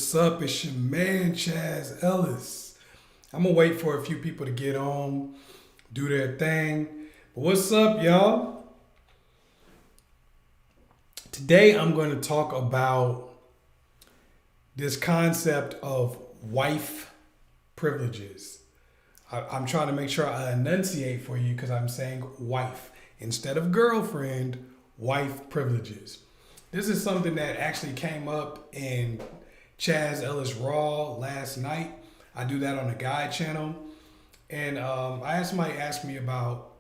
What's up? It's your man, Chazz Ellis. I'm gonna wait for a few people to get on, do their thing. But what's up, y'all? Today I'm going to talk about this concept of wife privileges. I'm trying to make sure I enunciate for you because I'm saying wife instead of girlfriend, wife privileges. This is something that actually came up in Chazz Ellis Raw last night. I do that on the Guy channel. And I had somebody ask me about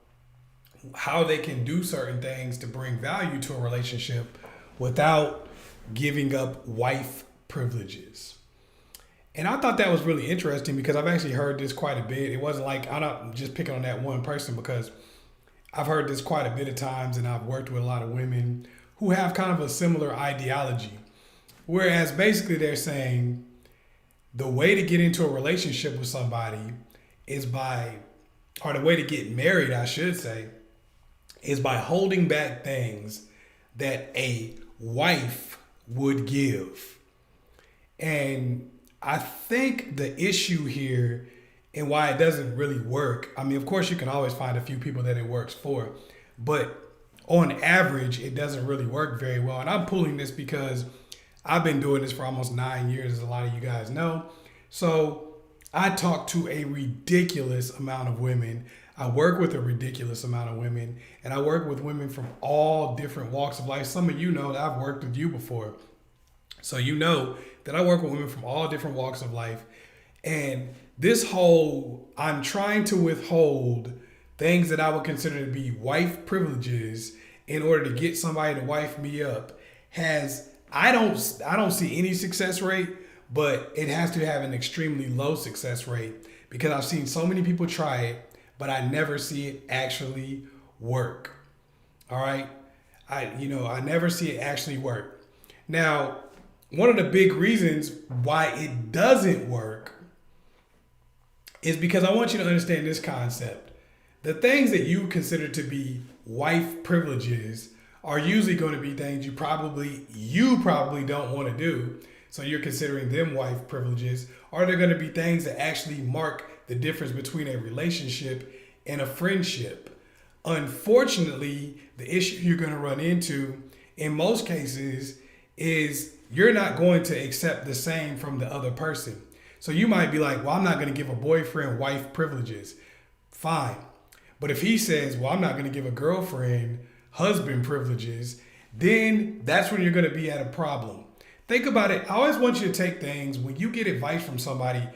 how they can do certain things to bring value to a relationship without giving up wife privileges. And I thought that was really interesting because I've actually heard this quite a bit. It wasn't like I'm not just picking on that one person because I've heard this quite a bit of times and I've worked with a lot of women who have kind of a similar ideology. Whereas basically they're saying the way to get into a relationship with somebody is or the way to get married, I should say, is by holding back things that a wife would give. And I think the issue here and why it doesn't really work, I mean, of course, you can always find a few people that it works for, but on average, it doesn't really work very well. And I'm pulling this because I've been doing this for almost 9 years, as a lot of you guys know. So I talk to a ridiculous amount of women. I work with a ridiculous amount of women, and I work with women from all different walks of life. Some of you know that I've worked with you before. So you know that I work with women from all different walks of life. And this whole, I'm trying to withhold things that I would consider to be wife privileges in order to get somebody to wife me up I don't see any success rate, but it has to have an extremely low success rate because I've seen so many people try it, but I never see it actually work. All right. I never see it actually work. Now, one of the big reasons why it doesn't work is because I want you to understand this concept. The things that you consider to be wife privileges are usually going to be things you probably don't want to do. So you're considering them wife privileges, or they're going to be things that actually mark the difference between a relationship and a friendship. Unfortunately, the issue you're going to run into in most cases is you're not going to accept the same from the other person. So you might be like, well, I'm not going to give a boyfriend wife privileges. Fine. But if he says, well, I'm not going to give a girlfriend husband privileges, then that's when you're going to be at a problem. Think about it. I always want you to take things, when you get advice from somebody,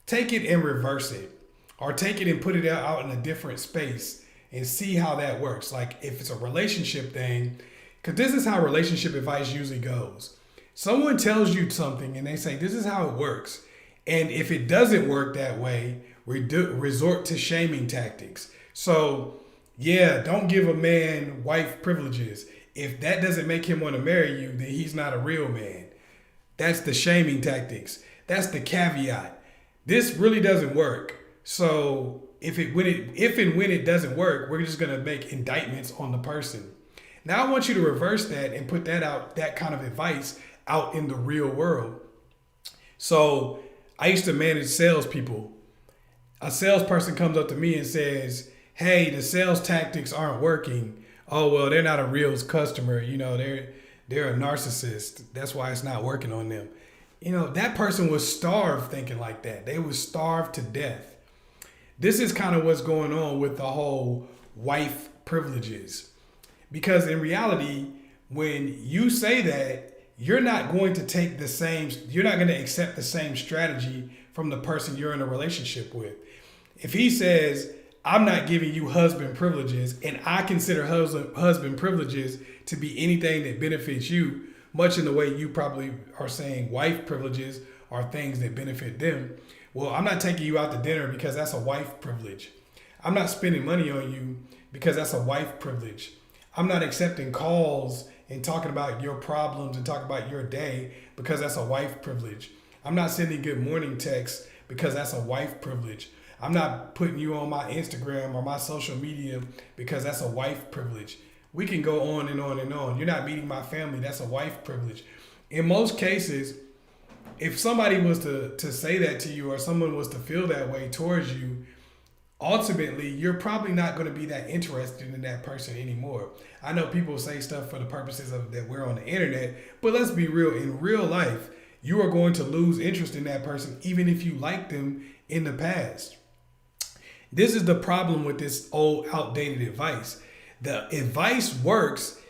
take it and reverse it, or take it and put it out in a different space and see how that works. Like if it's a relationship thing, because this is how relationship advice usually goes. Someone tells you something and they say, this is how it works. And if it doesn't work that way, resort to shaming tactics. So yeah, don't give a man wife privileges. If that doesn't make him want to marry you, then he's not a real man. That's the shaming tactics. That's the caveat. This really doesn't work. So if and when it doesn't work, we're just going to make indictments on the person. Now I want you to reverse that and put that kind of advice out in the real world. So I used to manage salespeople. A salesperson comes up to me and says, hey, the sales tactics aren't working. Oh, well, they're not a real customer. They're a narcissist. That's why it's not working on them. That person was starved thinking like that. They was starved to death. This is kind of what's going on with the whole wife privileges. Because in reality, when you say that, you're not going to accept the same strategy from the person you're in a relationship with. If he says, I'm not giving you husband privileges, and I consider husband privileges to be anything that benefits you, much in the way you probably are saying wife privileges are things that benefit them. Well, I'm not taking you out to dinner because that's a wife privilege. I'm not spending money on you because that's a wife privilege. I'm not accepting calls and talking about your problems and talking about your day because that's a wife privilege. I'm not sending good morning texts because that's a wife privilege. I'm not putting you on my Instagram or my social media because that's a wife privilege. We can go on and on and on. You're not meeting my family. That's a wife privilege. In most cases, if somebody was to say that to you, or someone was to feel that way towards you, ultimately you're probably not going to be that interested in that person anymore. I know people say stuff for the purposes of that we're on the internet, but let's be real. In real life, you are going to lose interest in that person even if you liked them in the past. This is the problem with this old outdated advice. The advice works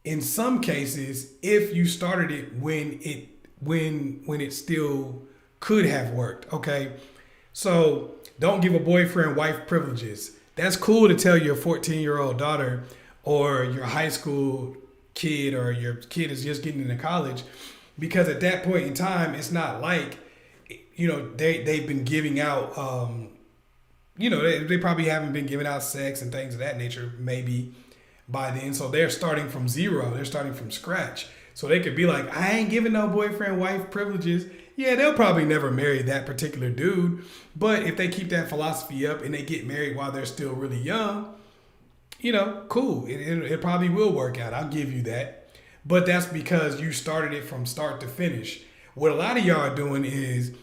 in some cases if you started it when it still could have worked. Okay, so don't give a boyfriend wife privileges. That's cool to tell your 14-year-old daughter, or your high school kid, or your kid is just getting into college, because at that point in time, it's not like, they've been giving out, they probably haven't been giving out sex and things of that nature maybe by then. So they're starting from zero. They're starting from scratch. So they could be like, I ain't giving no boyfriend wife privileges. Yeah, they'll probably never marry that particular dude. But if they keep that philosophy up and they get married while they're still really young, cool. It probably will work out. I'll give you that. But that's because you started it from start to finish. What a lot of y'all are doing is,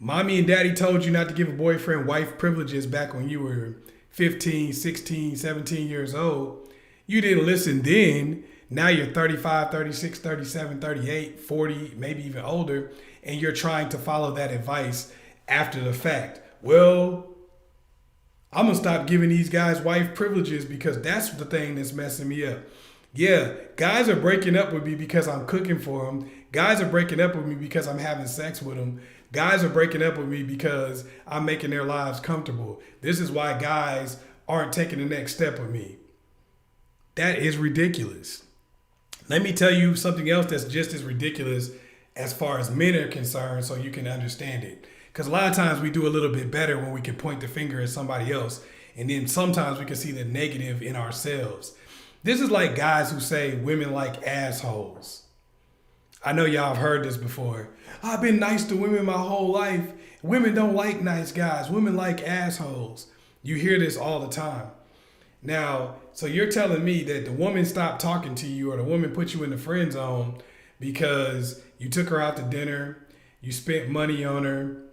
mommy and daddy told you not to give a boyfriend wife privileges back when you were 15, 16, 17 years old. You didn't listen then. Now you're 35, 36, 37, 38, 40, maybe even older, and you're trying to follow that advice after the fact. Well, I'm going to stop giving these guys wife privileges because that's the thing that's messing me up. Yeah, guys are breaking up with me because I'm cooking for them. Guys are breaking up with me because I'm having sex with them. Guys are breaking up with me because I'm making their lives comfortable. This is why guys aren't taking the next step with me. That is ridiculous. Let me tell you something else that's just as ridiculous as far as men are concerned, so you can understand it. Because a lot of times we do a little bit better when we can point the finger at somebody else, and then sometimes we can see the negative in ourselves. This is like guys who say women like assholes. I know y'all have heard this before. I've been nice to women my whole life. Women don't like nice guys. Women like assholes. You hear this all the time. Now, so you're telling me that the woman stopped talking to you, or the woman put you in the friend zone because you took her out to dinner, you spent money on her,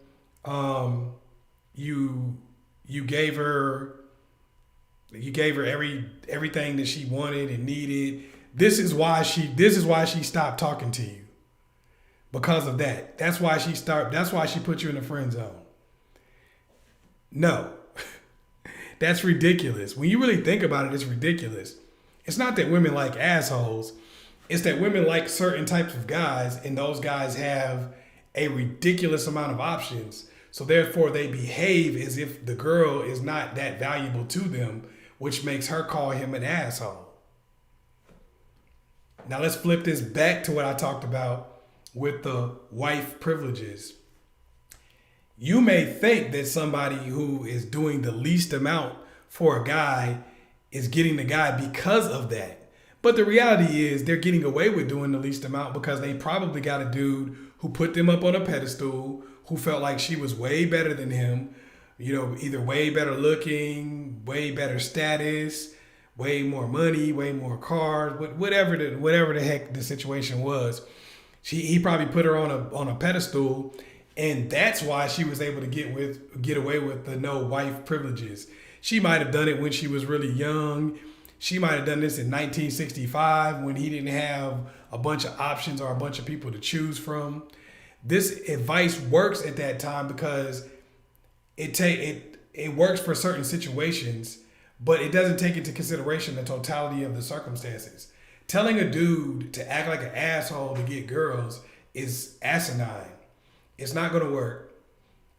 you gave her everything that she wanted and needed. This is why she stopped talking to you. Because of that. That's why she put you in the friend zone. No. That's ridiculous. When you really think about it, it's ridiculous. It's not that women like assholes. It's that women like certain types of guys, and those guys have a ridiculous amount of options. So therefore, they behave as if the girl is not that valuable to them, which makes her call him an asshole. Now let's flip this back to what I talked about with the wife privileges. You may think that somebody who is doing the least amount for a guy is getting the guy because of that. But the reality is they're getting away with doing the least amount because they probably got a dude who put them up on a pedestal, who felt like she was way better than him, either way better looking, way better status, way more money, way more cars, whatever the heck the situation was. He probably put her on a pedestal. And that's why she was able to get away with the no wife privileges. She might have done it when she was really young. She might have done this in 1965 when he didn't have a bunch of options or a bunch of people to choose from. This advice works at that time because it works for certain situations, but it doesn't take into consideration the totality of the circumstances. Telling a dude to act like an asshole to get girls is asinine. It's not going to work.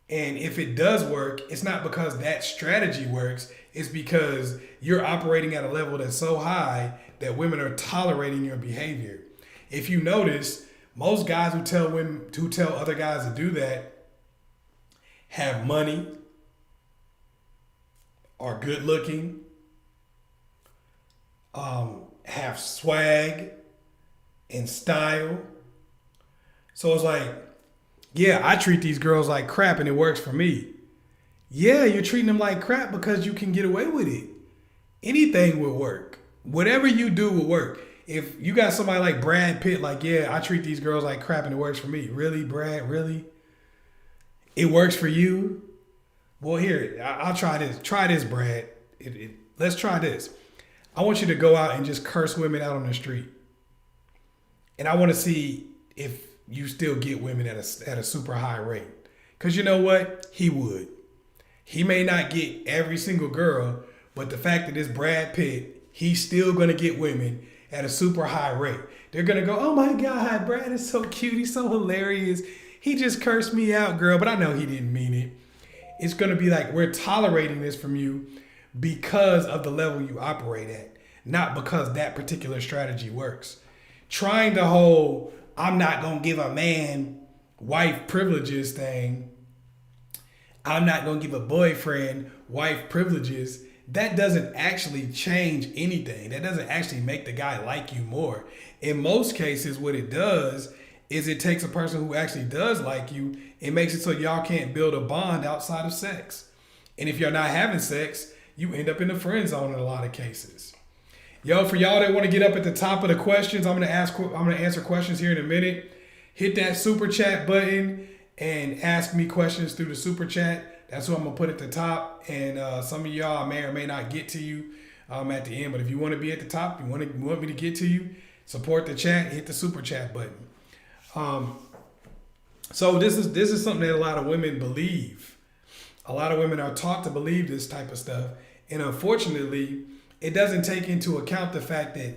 And if it does work, it's not because that strategy works. It's because you're operating at a level that's so high that women are tolerating your behavior. If you notice, most guys who tell other guys to do that have money, are good looking, have swag and style. So it's like, yeah, I treat these girls like crap and it works for me. Yeah, you're treating them like crap because you can get away with it. Anything will work. Whatever you do will work. if you got somebody like Brad Pitt, like, yeah, I treat these girls like crap and it works for me. Really, Brad? Really? It works for you? Well, here, I'll try this. Try this, Brad. Let's try this. I want you to go out and just curse women out on the street. And I want to see if you still get women at a super high rate. Because you know what? He would. He may not get every single girl, but the fact that it's Brad Pitt, he's still going to get women at a super high rate. They're going to go, oh my God, Brad is so cute. He's so hilarious. He just cursed me out, girl, but I know he didn't mean it. It's going to be like, we're tolerating this from you because of the level you operate at, not because that particular strategy works. Trying the whole, I'm not going to give a man wife privileges thing, I'm not going to give a boyfriend wife privileges, that doesn't actually change anything. That doesn't actually make the guy like you more. In most cases, what it does is it takes a person who actually does like you and makes it so y'all can't build a bond outside of sex. And if you're not having sex, you end up in the friend zone in a lot of cases. Yo, for y'all that want to get up at the top of the questions, I'm gonna answer questions here in a minute. Hit that super chat button and ask me questions through the super chat. That's what I'm gonna put at the top. And some of y'all may or may not get to you at the end. But if you want to be at the top, you want me to get to you, support the chat, hit the super chat button. So this is something that a lot of women believe. A lot of women are taught to believe this type of stuff. And unfortunately, it doesn't take into account the fact that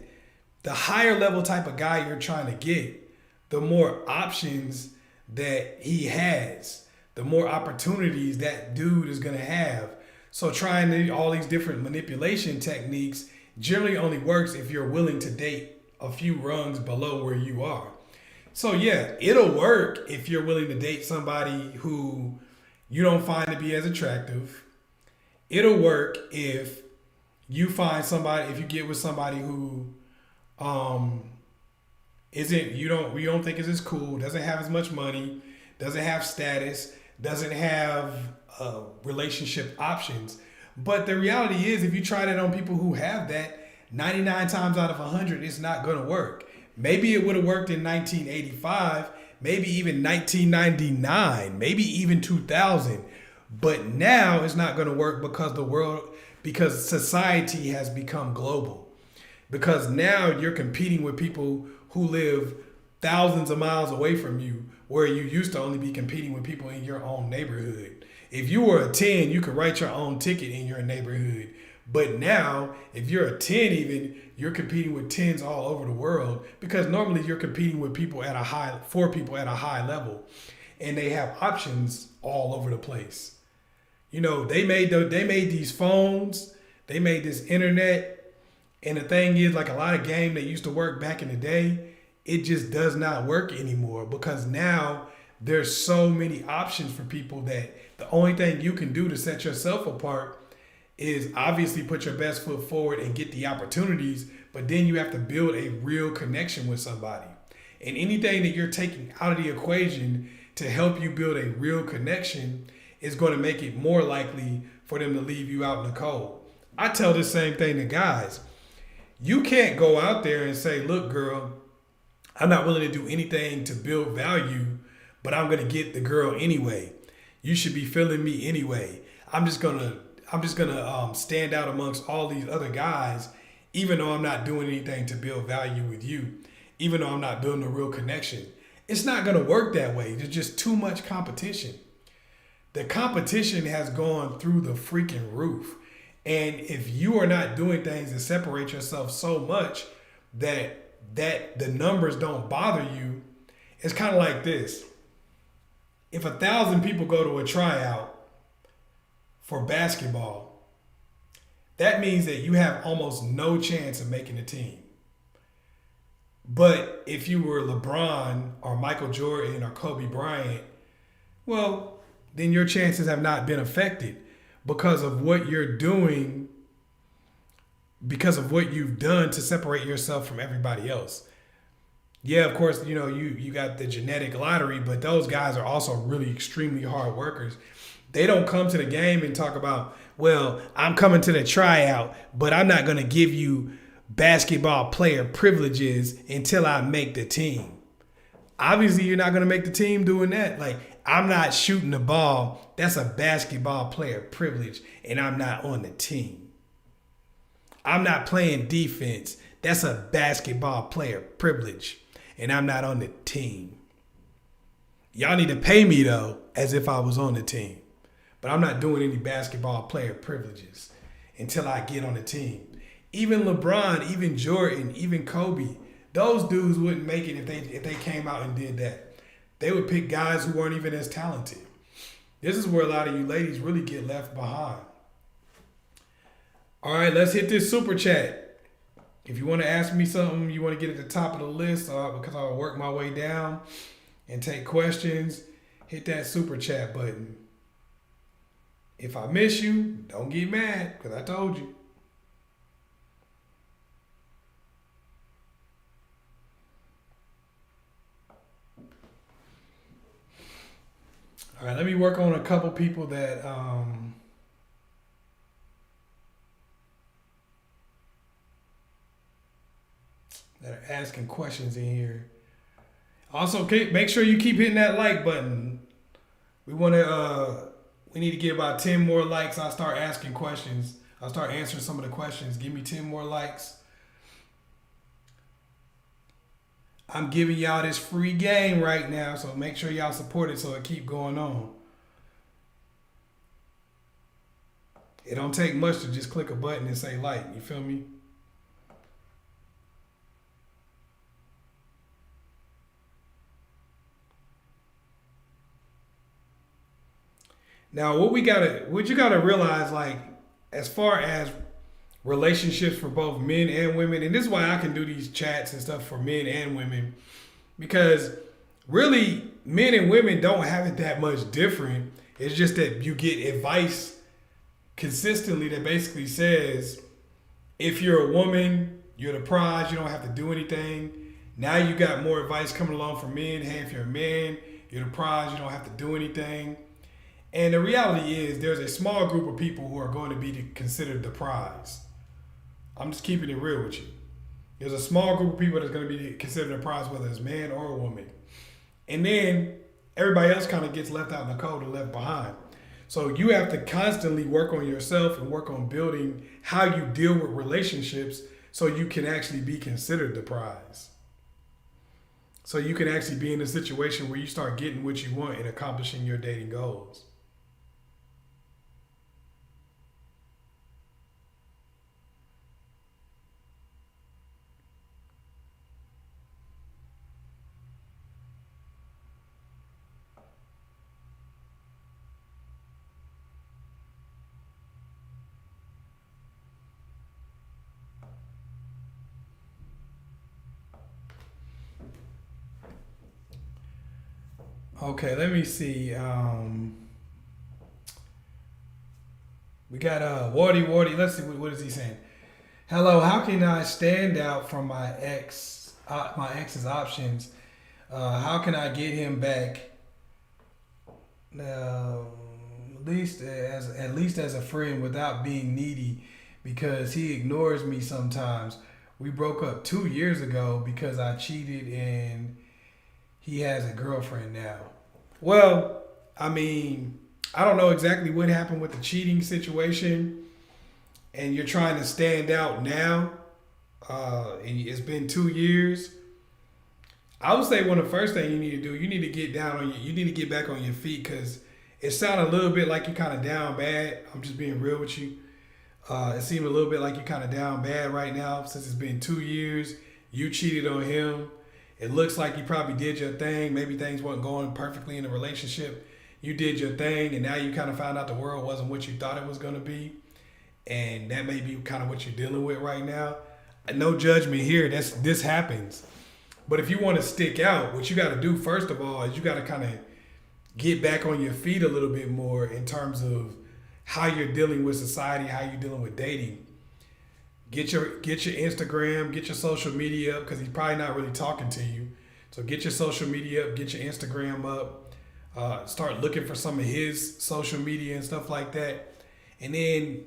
the higher level type of guy you're trying to get, the more options that he has, the more opportunities that dude is going to have. So trying all these different manipulation techniques generally only works if you're willing to date a few rungs below where you are. So yeah, it'll work if you're willing to date somebody who you don't find to be as attractive. It'll work if you find somebody, if you get with somebody who you don't think is as cool, doesn't have as much money, doesn't have status, doesn't have relationship options. But the reality is, if you try that on people who have that, 99 times out of 100, it's not going to work. Maybe it would have worked in 1985, maybe even 1999, maybe even 2000. But now it's not going to work because society has become global. Because now you're competing with people who live thousands of miles away from you, where you used to only be competing with people in your own neighborhood. If you were a 10, you could write your own ticket in your neighborhood. But now, if you're a 10 even, you're competing with 10s all over the world, because normally you're competing with people for people at a high level, and they have options all over the place. You know, they made these phones, they made this internet, and the thing is, like a lot of game that used to work back in the day, it just does not work anymore, because now there's so many options for people that the only thing you can do to set yourself apart is obviously put your best foot forward and get the opportunities, but then you have to build a real connection with somebody. And anything that you're taking out of the equation to help you build a real connection is going to make it more likely for them to leave you out in the cold. I tell the same thing to guys. You can't go out there and say, look, girl, I'm not willing to do anything to build value, but I'm going to get the girl anyway. You should be feeling me anyway. I'm just gonna stand out amongst all these other guys, even though I'm not doing anything to build value with you, even though I'm not building a real connection. It's not gonna work that way. There's just too much competition. The competition has gone through the freaking roof. And if you are not doing things to separate yourself so much that the numbers don't bother you, it's kind of like this. If 1,000 people go to a tryout for basketball, that means that you have almost no chance of making the team. But if you were LeBron or Michael Jordan or Kobe Bryant, well, then your chances have not been affected because of what you're doing, because of what you've done to separate yourself from everybody else. Yeah, of course, you know, you got the genetic lottery, but those guys are also really extremely hard workers. They don't come to the game and talk about, well, I'm coming to the tryout, but I'm not going to give you basketball player privileges until I make the team. Obviously, you're not going to make the team doing that. Like, I'm not shooting the ball. That's a basketball player privilege, and I'm not on the team. I'm not playing defense. That's a basketball player privilege, and I'm not on the team. Y'all need to pay me, though, as if I was on the team. But I'm not doing any basketball player privileges until I get on the team. Even LeBron, even Jordan, even Kobe, those dudes wouldn't make it if they came out and did that. They would pick guys who weren't even as talented. This is where a lot of you ladies really get left behind. All right, let's hit this super chat. If you want to ask me something, you want to get at the top of the list because I'll work my way down and take questions, hit that super chat button. If I miss you, don't get mad because I told you. All right, let me work on a couple people that that are asking questions in here. Also, make sure you keep hitting that like button. We need to get about 10 more likes. I'll start asking questions. I'll start answering some of the questions. Give me 10 more likes. I'm giving y'all this free game right now, so make sure y'all support it so it keep going on. It don't take much to just click a button and say like, you feel me? Now, what you gotta realize, like, as far as relationships for both men and women, and this is why I can do these chats and stuff for men and women, because really men and women don't have it that much different. It's just that you get advice consistently that basically says, if you're a woman, you're the prize, you don't have to do anything. Now you got more advice coming along from men. Hey, if you're a man, you're the prize, you don't have to do anything. And the reality is there's a small group of people who are going to be considered the prize. I'm just keeping it real with you. There's a small group of people that's going to be considered a prize, whether it's man or a woman. And then everybody else kind of gets left out in the cold and left behind. So you have to constantly work on yourself and work on building how you deal with relationships so you can actually be considered the prize. So you can actually be in a situation where you start getting what you want and accomplishing your dating goals. Okay, let me see. We got Wardy. Let's see, what is he saying? Hello, how can I stand out from my ex's options? How can I get him back? At least as a friend without being needy, because he ignores me sometimes. We broke up 2 years ago because I cheated and he has a girlfriend now. Well, I mean, I don't know exactly what happened with the cheating situation, and you're trying to stand out now, and it's been 2 years. I would say one of the first things you need to do, you need to get back on your feet, because it sounded a little bit like you're kind of down bad. I'm just being real with you. It seemed a little bit like you're kind of down bad right now since it's been 2 years. You cheated on him. It looks like you probably did your thing. Maybe things weren't going perfectly in the relationship. You did your thing, and now you kind of found out the world wasn't what you thought it was going to be. And that may be kind of what you're dealing with right now. No judgment here. This happens. But if you want to stick out, what you got to do, first of all, is you got to kind of get back on your feet a little bit more in terms of how you're dealing with society, how you're dealing with dating. Get your Instagram, get your social media up, because he's probably not really talking to you. So get your social media up, get your Instagram up, start looking for some of his social media and stuff like that. And then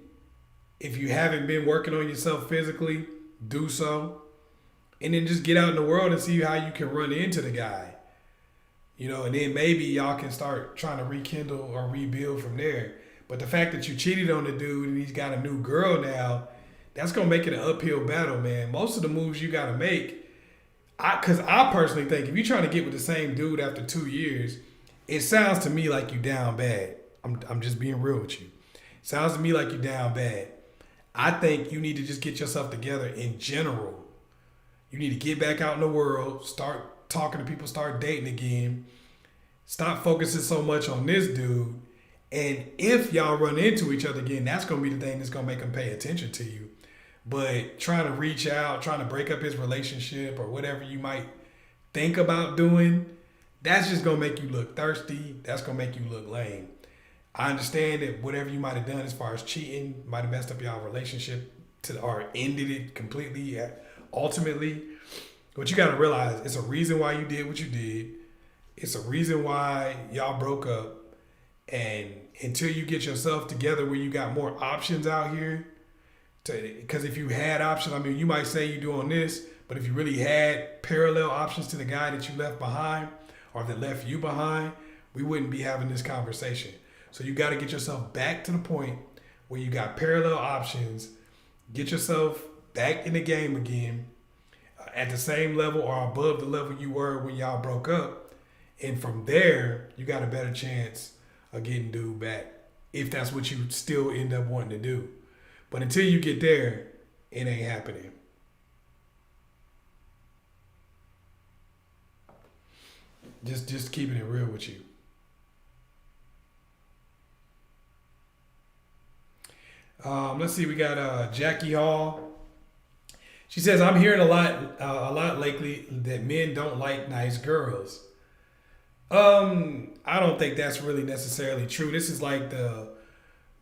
if you haven't been working on yourself physically, do so. And then just get out in the world and see how you can run into the guy. You know, and then maybe y'all can start trying to rekindle or rebuild from there. But the fact that you cheated on the dude and he's got a new girl now, that's going to make it an uphill battle, man. Most of the moves you got to make, because I personally think if you're trying to get with the same dude after 2 years, it sounds to me like you down bad. I'm just being real with you. It sounds to me like you down bad. I think you need to just get yourself together in general. You need to get back out in the world, start talking to people, start dating again. Stop focusing so much on this dude. And if y'all run into each other again, that's going to be the thing that's going to make them pay attention to you. But trying to reach out, trying to break up his relationship or whatever you might think about doing, that's just going to make you look thirsty. That's going to make you look lame. I understand that whatever you might have done as far as cheating might have messed up y'all relationship or ended it completely ultimately. But you got to realize it's a reason why you did what you did. It's a reason why y'all broke up. And until you get yourself together where you got more options out here, because if you had options, I mean, you might say you're doing this, but if you really had parallel options to the guy that you left behind or that left you behind, we wouldn't be having this conversation. So you got to get yourself back to the point where you got parallel options, get yourself back in the game again at the same level or above the level you were when y'all broke up. And from there, you got a better chance of getting dude back if that's what you still end up wanting to do. But until you get there, it ain't happening. Just keeping it real with you. Let's see. We got Jackie Hall. She says, "I'm hearing a lot lately that men don't like nice girls." I don't think that's really necessarily true. This is like the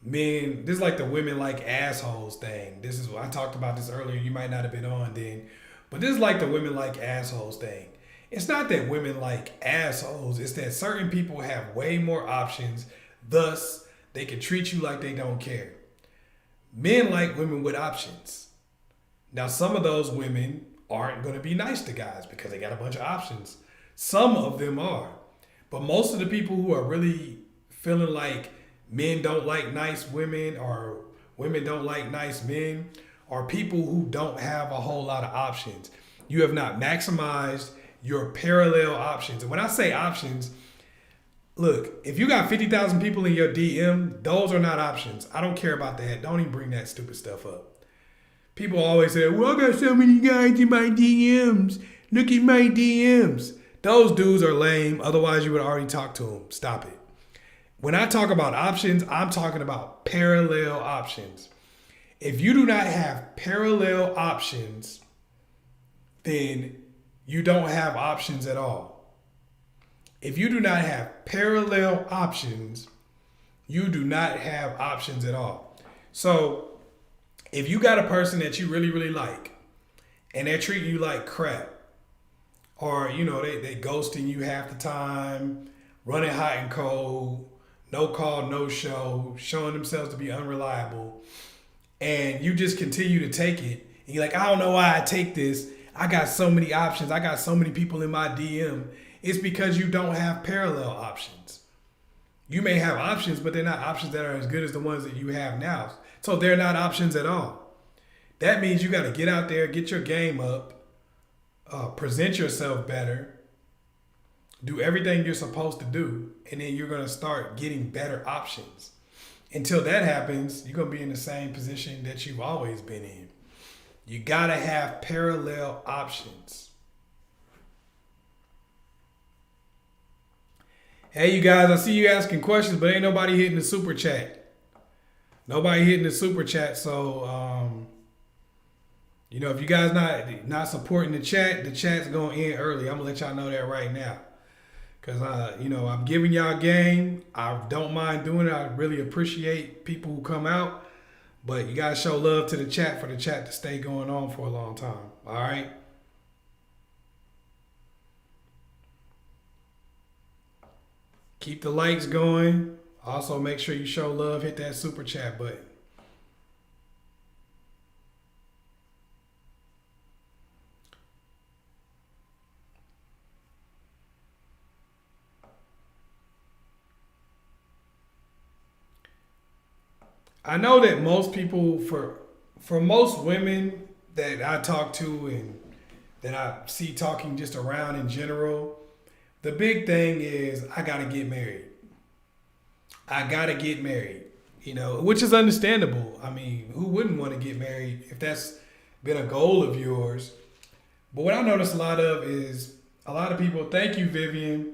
women like assholes thing. This is I talked about this earlier. You might not have been on then, but this is like the women like assholes thing. It's not that women like assholes. It's that certain people have way more options. Thus, they can treat you like they don't care. Men like women with options. Now, some of those women aren't going to be nice to guys because they got a bunch of options. Some of them are. But most of the people who are really feeling like men don't like nice women or women don't like nice men are people who don't have a whole lot of options. You have not maximized your parallel options. And when I say options, look, if you got 50,000 people in your DM, those are not options. I don't care about that. Don't even bring that stupid stuff up. People always say, well, I got so many guys in my DMs. Look at my DMs. Those dudes are lame. Otherwise, you would already talk to them. Stop it. When I talk about options, I'm talking about parallel options. If you do not have parallel options, then you don't have options at all. If you do not have parallel options, you do not have options at all. So if you got a person that you really, really like and they're treating you like crap, or, you know, they ghosting you half the time, running hot and cold, no call, no show, showing themselves to be unreliable, and you just continue to take it, and you're like, I don't know why I take this. I got so many options. I got so many people in my DM. It's because you don't have parallel options. You may have options, but they're not options that are as good as the ones that you have now. So they're not options at all. That means you got to get out there, get your game up, present yourself better, do everything you're supposed to do, and then you're going to start getting better options. Until that happens, you're going to be in the same position that you've always been in. You got to have parallel options. Hey, you guys, I see you asking questions, but ain't nobody hitting the super chat. Nobody hitting the super chat, so you know, if you guys not supporting the chat's going to end early. I'm going to let y'all know that right now. Because, you know, I'm giving y'all game. I don't mind doing it. I really appreciate people who come out. But you got to show love to the chat for the chat to stay going on for a long time. All right? Keep the likes going. Also, make sure you show love. Hit that super chat button. I know that most people, for most women that I talk to and that I see talking just around in general, the big thing is I gotta get married. I gotta get married. Which is understandable. I mean, who wouldn't want to get married if that's been a goal of yours? But what I notice a lot of is a lot of people. Thank you, Vivian.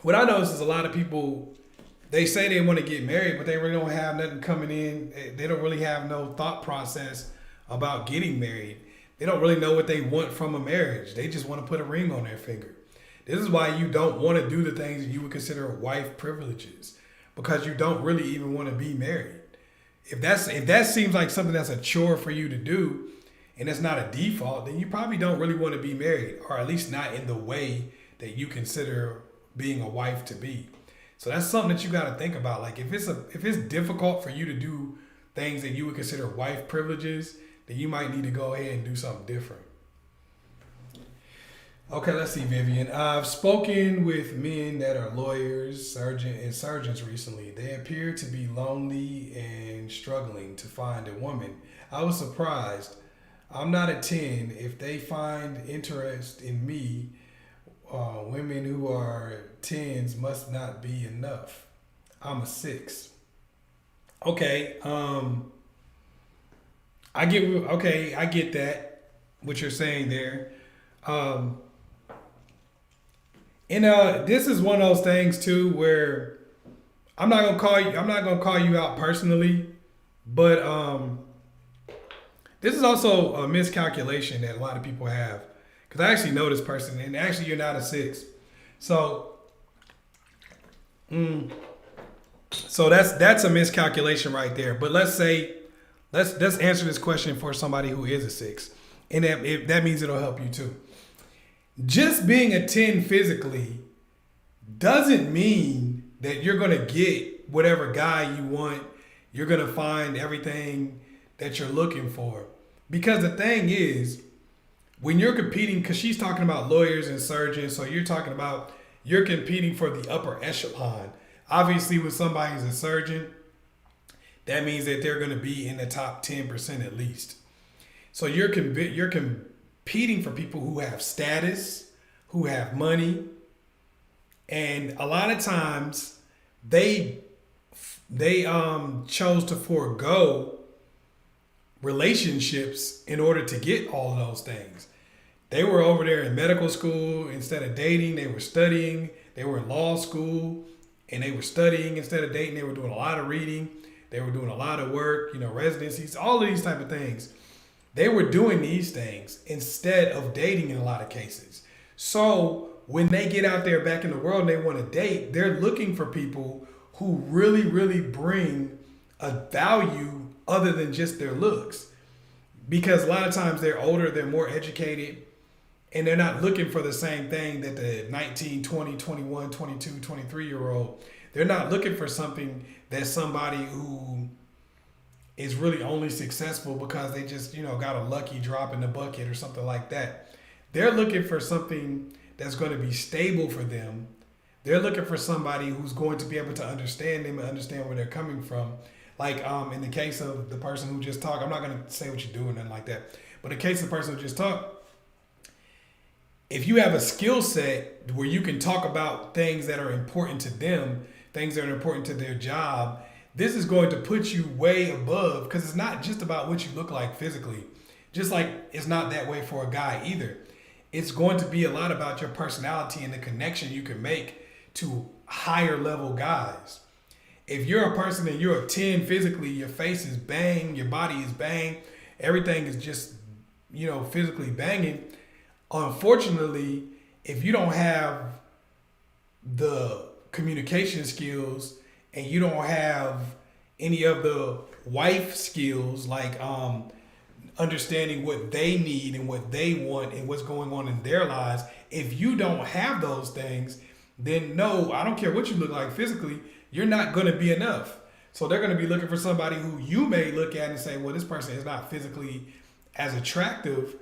What I notice is a lot of people, they say they want to get married, but they really don't have nothing coming in. They don't really have no thought process about getting married. They don't really know what they want from a marriage. They just want to put a ring on their finger. This is why you don't want to do the things that you would consider wife privileges, because you don't really even want to be married. If that seems like something that's a chore for you to do, and it's not a default, then you probably don't really want to be married, or at least not in the way that you consider being a wife to be. So that's something that you got to think about. Like if it's difficult for you to do things that you would consider wife privileges, then you might need to go ahead and do something different. Okay, let's see, Vivian. I've spoken with men that are lawyers, surgeons recently. They appear to be lonely and struggling to find a woman. I was surprised. I'm not a 10. If they find interest in me, women who are 10s must not be enough. I'm a 6. Okay, I get that, what you're saying there. This is one of those things too where I'm not gonna call you out personally, but this is also a miscalculation that a lot of people have. Because I actually know this person, and actually you're not a 6. So that's a miscalculation right there. But let's answer this question for somebody who is a 6. And that means it'll help you too. Just being a 10 physically doesn't mean that you're going to get whatever guy you want. You're going to find everything that you're looking for. Because the thing is, when you're competing, because she's talking about lawyers and surgeons, so you're competing for the upper echelon. Obviously, when somebody's a surgeon, that means that they're going to be in the top 10% at least. So you're competing for people who have status, who have money, and a lot of times they chose to forego relationships in order to get all of those things. They were over there in medical school instead of dating. They were studying. They were in law school and they were studying instead of dating. They were doing a lot of reading. They were doing a lot of work, residencies, all of these type of things. They were doing these things instead of dating in a lot of cases. So when they get out there back in the world and they want to date, they're looking for people who really, really bring a value other than just their looks. Because a lot of times they're older, they're more educated, and they're not looking for the same thing that the 19, 20, 21, 22, 23-year-old. They're not looking for something that somebody who is really only successful because they just, got a lucky drop in the bucket or something like that. They're looking for something that's going to be stable for them. They're looking for somebody who's going to be able to understand them and understand where they're coming from. Like in the case of the person who just talked, I'm not going to say what you do or nothing like that. But in the case of the person who just talked, if you have a skill set where you can talk about things that are important to them, things that are important to their job, this is going to put you way above, because it's not just about what you look like physically. Just like it's not that way for a guy either. It's going to be a lot about your personality and the connection you can make to higher level guys. If you're a person and you're a 10 physically, your face is bang, your body is bang, everything is just, physically banging. Unfortunately, if you don't have the communication skills and you don't have any of the wife skills, like understanding what they need and what they want and what's going on in their lives, if you don't have those things, then no, I don't care what you look like physically, you're not going to be enough. So they're going to be looking for somebody who you may look at and say, well, this person is not physically as attractive,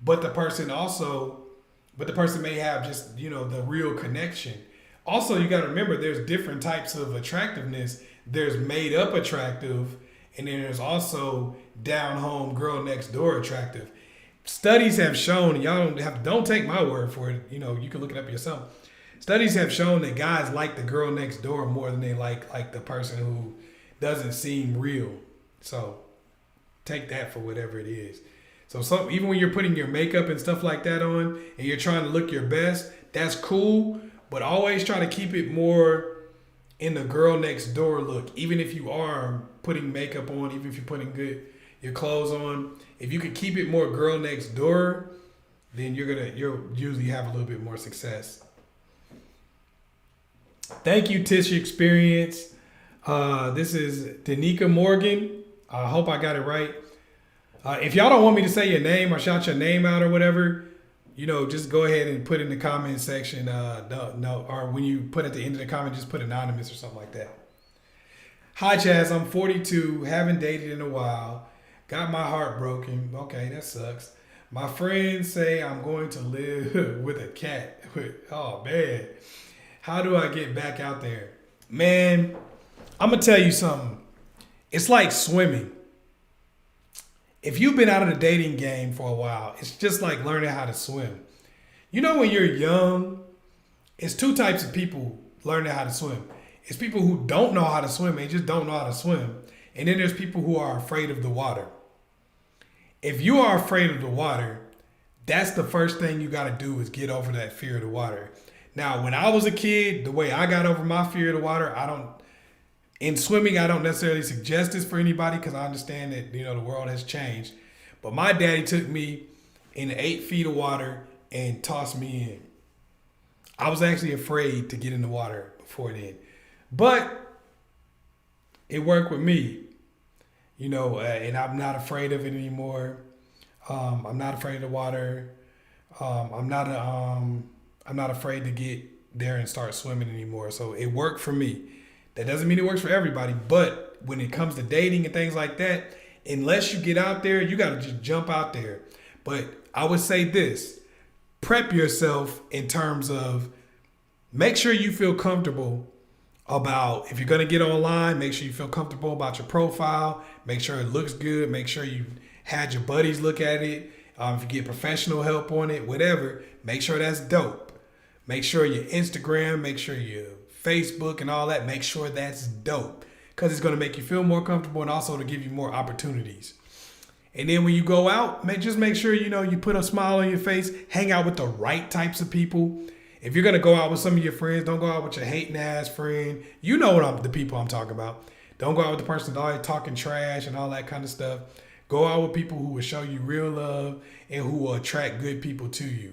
but the person may have just, the real connection. Also, you got to remember there's different types of attractiveness. There's made up attractive, and then there's also down home girl next door attractive. Studies have shown, and y'all don't take my word for it. You know, you can look it up yourself. Studies have shown that guys like the girl next door more than they like the person who doesn't seem real. So take that for whatever it is. So even when you're putting your makeup and stuff like that on and you're trying to look your best, that's cool. But always try to keep it more in the girl next door look. Even if you are putting makeup on, even if you're putting your clothes on, if you could keep it more girl next door, then you'll usually have a little bit more success. Thank you, Tissue Experience. This is Danica Morgan. I hope I got it right. If y'all don't want me to say your name or shout your name out or whatever, just go ahead and put in the comment section. No, or when you put at the end of the comment, just put anonymous or something like that. Hi, Chazz. I'm 42. Haven't dated in a while. Got my heart broken. Okay, that sucks. My friends say I'm going to live with a cat. Oh, man. How do I get back out there? Man, I'm going to tell you something. It's like swimming. If you've been out of the dating game for a while, it's just like learning how to swim. When you're young, it's two types of people learning how to swim. It's people who don't know how to swim. They just don't know how to swim. And then there's people who are afraid of the water. If you are afraid of the water, that's the first thing you got to do is get over that fear of the water. Now, when I was a kid, the way I got over my fear of the water, in swimming, I don't necessarily suggest this for anybody because I understand that, the world has changed. But my daddy took me in 8 feet of water and tossed me in. I was actually afraid to get in the water before then. But it worked with me, and I'm not afraid of it anymore. I'm not afraid of the water. I'm not afraid to get there and start swimming anymore. So it worked for me. That doesn't mean it works for everybody, but when it comes to dating and things like that, unless you get out there, you got to just jump out there. But I would say this, prep yourself in terms of make sure you feel comfortable about, if you're going to get online, make sure you feel comfortable about your profile, make sure it looks good, make sure you had your buddies look at it. If you get professional help on it, whatever, make sure that's dope. Make sure your Instagram, make sure your Facebook and all that, make sure that's dope because it's going to make you feel more comfortable and also to give you more opportunities. And then when you go out, just make sure, you put a smile on your face, hang out with the right types of people. If you're going to go out with some of your friends, don't go out with your hating ass friend. You know the people I'm talking about. Don't go out with the person that's always talking trash and all that kind of stuff. Go out with people who will show you real love and who will attract good people to you.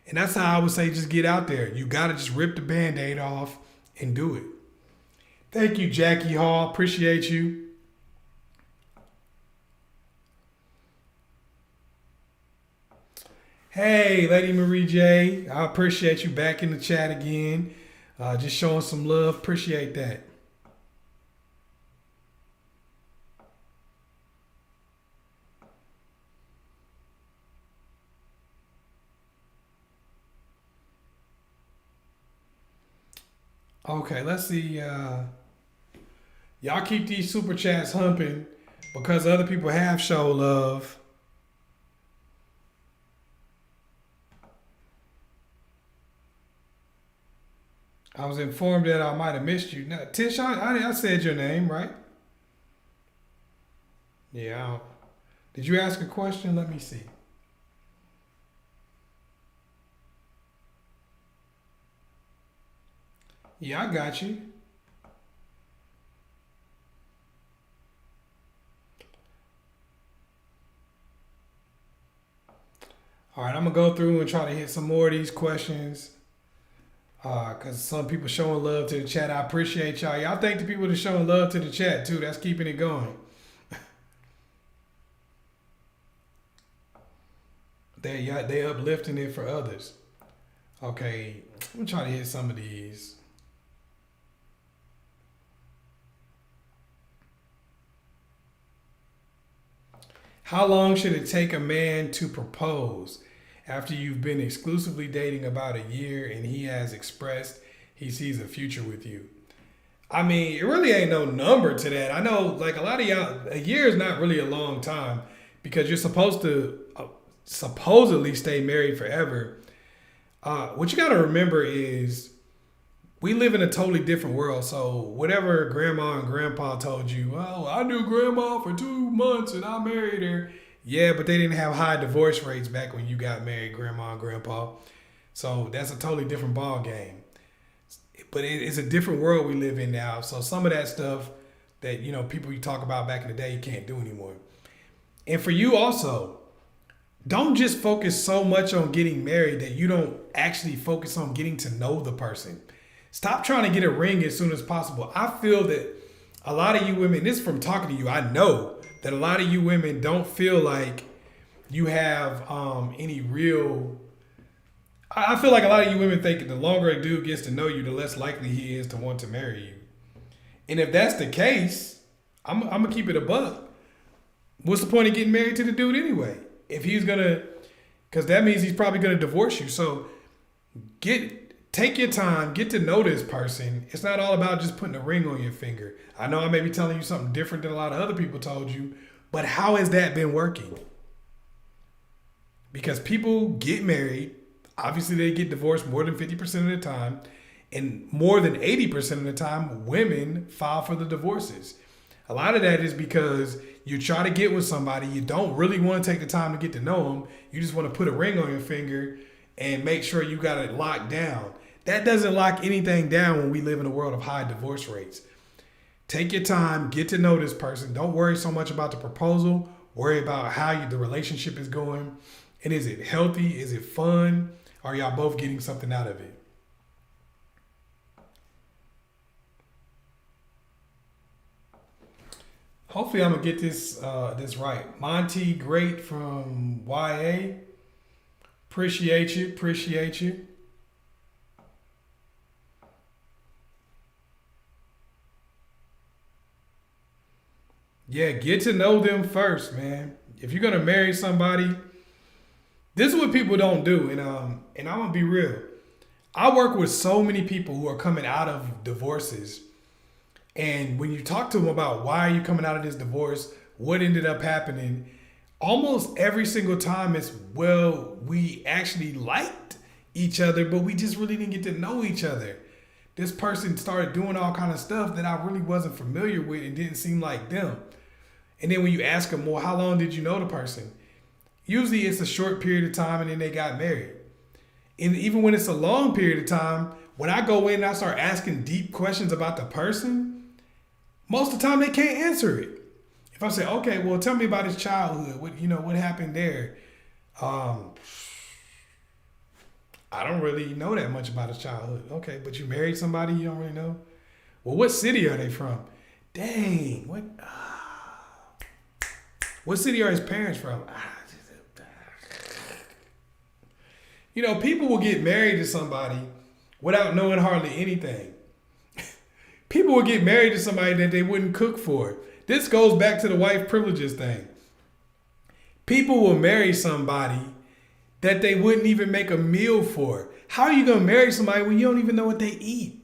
And that's how I would say just get out there. You got to just rip the Band-Aid off and do it. Thank you, Jackie Hall. Appreciate you. Hey, Lady Marie J. I appreciate you back in the chat again. Just showing some love. Appreciate that. Okay, let's see. Y'all keep these super chats humping because other people have show love. I was informed that I might have missed you. Now, Tish, I said your name, right? Yeah. Did you ask a question? Let me see. Yeah, I got you. All right, I'm going to go through and try to hit some more of these questions because some people showing love to the chat. I appreciate y'all. Y'all thank the people that showing love to the chat, too. That's keeping it going. They uplifting it for others. Okay, I'm trying to hit some of these. How long should it take a man to propose after you've been exclusively dating about a year and he has expressed he sees a future with you. I mean, it really ain't no number to that. I know, like, a lot of y'all, a year is not really a long time because you're supposed to supposedly stay married forever. What you got to remember is we live in a totally different world. So whatever grandma and grandpa told you, well, I knew grandma for 2 months and I married her. Yeah, but they didn't have high divorce rates back when you got married, grandma and grandpa. So that's a totally different ball game. But it's a different world we live in now. So some of that stuff that, you know, people you talk about back in the day, you can't do anymore. And for you also, don't just focus so much on getting married that you don't actually focus on getting to know the person. Stop trying to get a ring as soon as possible. I feel that a lot of you women, this is from talking to you, I know that a lot of you women don't feel like you have any real... I feel like a lot of you women think the longer a dude gets to know you, the less likely he is to want to marry you. And if that's the case, I'm going to keep it a buck. What's the point of getting married to the dude anyway? If he's going to, because that means he's probably going to divorce you. So take your time, get to know this person. It's not all about just putting a ring on your finger. I know I may be telling you something different than a lot of other people told you, but how has that been working? Because people get married. Obviously, they get divorced more than 50% of the time. And more than 80% of the time, women file for the divorces. A lot of that is because you try to get with somebody. You don't really want to take the time to get to know them. You just want to put a ring on your finger and make sure you got it locked down. That doesn't lock anything down when we live in a world of high divorce rates. Take your time. Get to know this person. Don't worry so much about the proposal. Worry about how the relationship is going. And is it healthy? Is it fun? Are y'all both getting something out of it? Hopefully I'm gonna get this right. Monty Great from YA. Appreciate you. Yeah, get to know them first, man. If you're gonna marry somebody, this is what people don't do, and I'm gonna be real. I work with so many people who are coming out of divorces, and when you talk to them about why are you coming out of this divorce, what ended up happening, almost every single time it's, well, we actually liked each other, but we just really didn't get to know each other. This person started doing all kind of stuff that I really wasn't familiar with and didn't seem like them. And then when you ask them, well, how long did you know the person? Usually it's a short period of time and then they got married. And even when it's a long period of time, when I go in and I start asking deep questions about the person, most of the time they can't answer it. If I say, okay, well, tell me about his childhood. What happened there? I don't really know that much about his childhood. Okay, but you married somebody you don't really know? Well, what city are they from? Dang, what city are his parents from? People will get married to somebody without knowing hardly anything. People will get married to somebody that they wouldn't cook for. This goes back to the white privileges thing. People will marry somebody that they wouldn't even make a meal for. How are you going to marry somebody when you don't even know what they eat?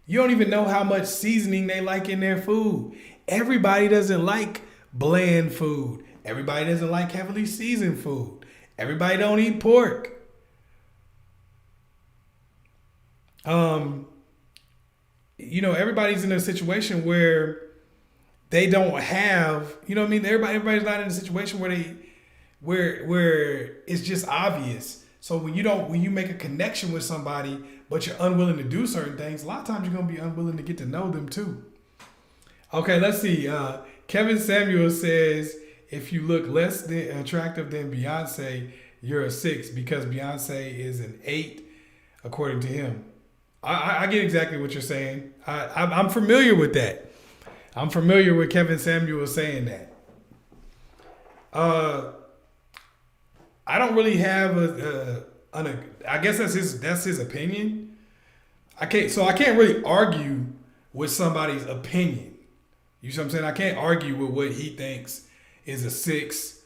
You don't even know how much seasoning they like in their food. Everybody doesn't like bland food. Everybody doesn't like heavily seasoned food. Everybody don't eat pork. Everybody's in a situation where they don't have, everybody's not in a situation where it's just obvious. So when you make a connection with somebody, but you're unwilling to do certain things, a lot of times you're going to be unwilling to get to know them too. Okay, let's see. Kevin Samuel says, if you look less than attractive than Beyonce, you're a 6 because Beyonce is an 8, according to him. I get exactly what you're saying. I'm familiar with that. I'm familiar with Kevin Samuel saying that. I don't really have I guess that's his opinion. I can't really argue with somebody's opinion. You see what I'm saying? I can't argue with what he thinks is a 6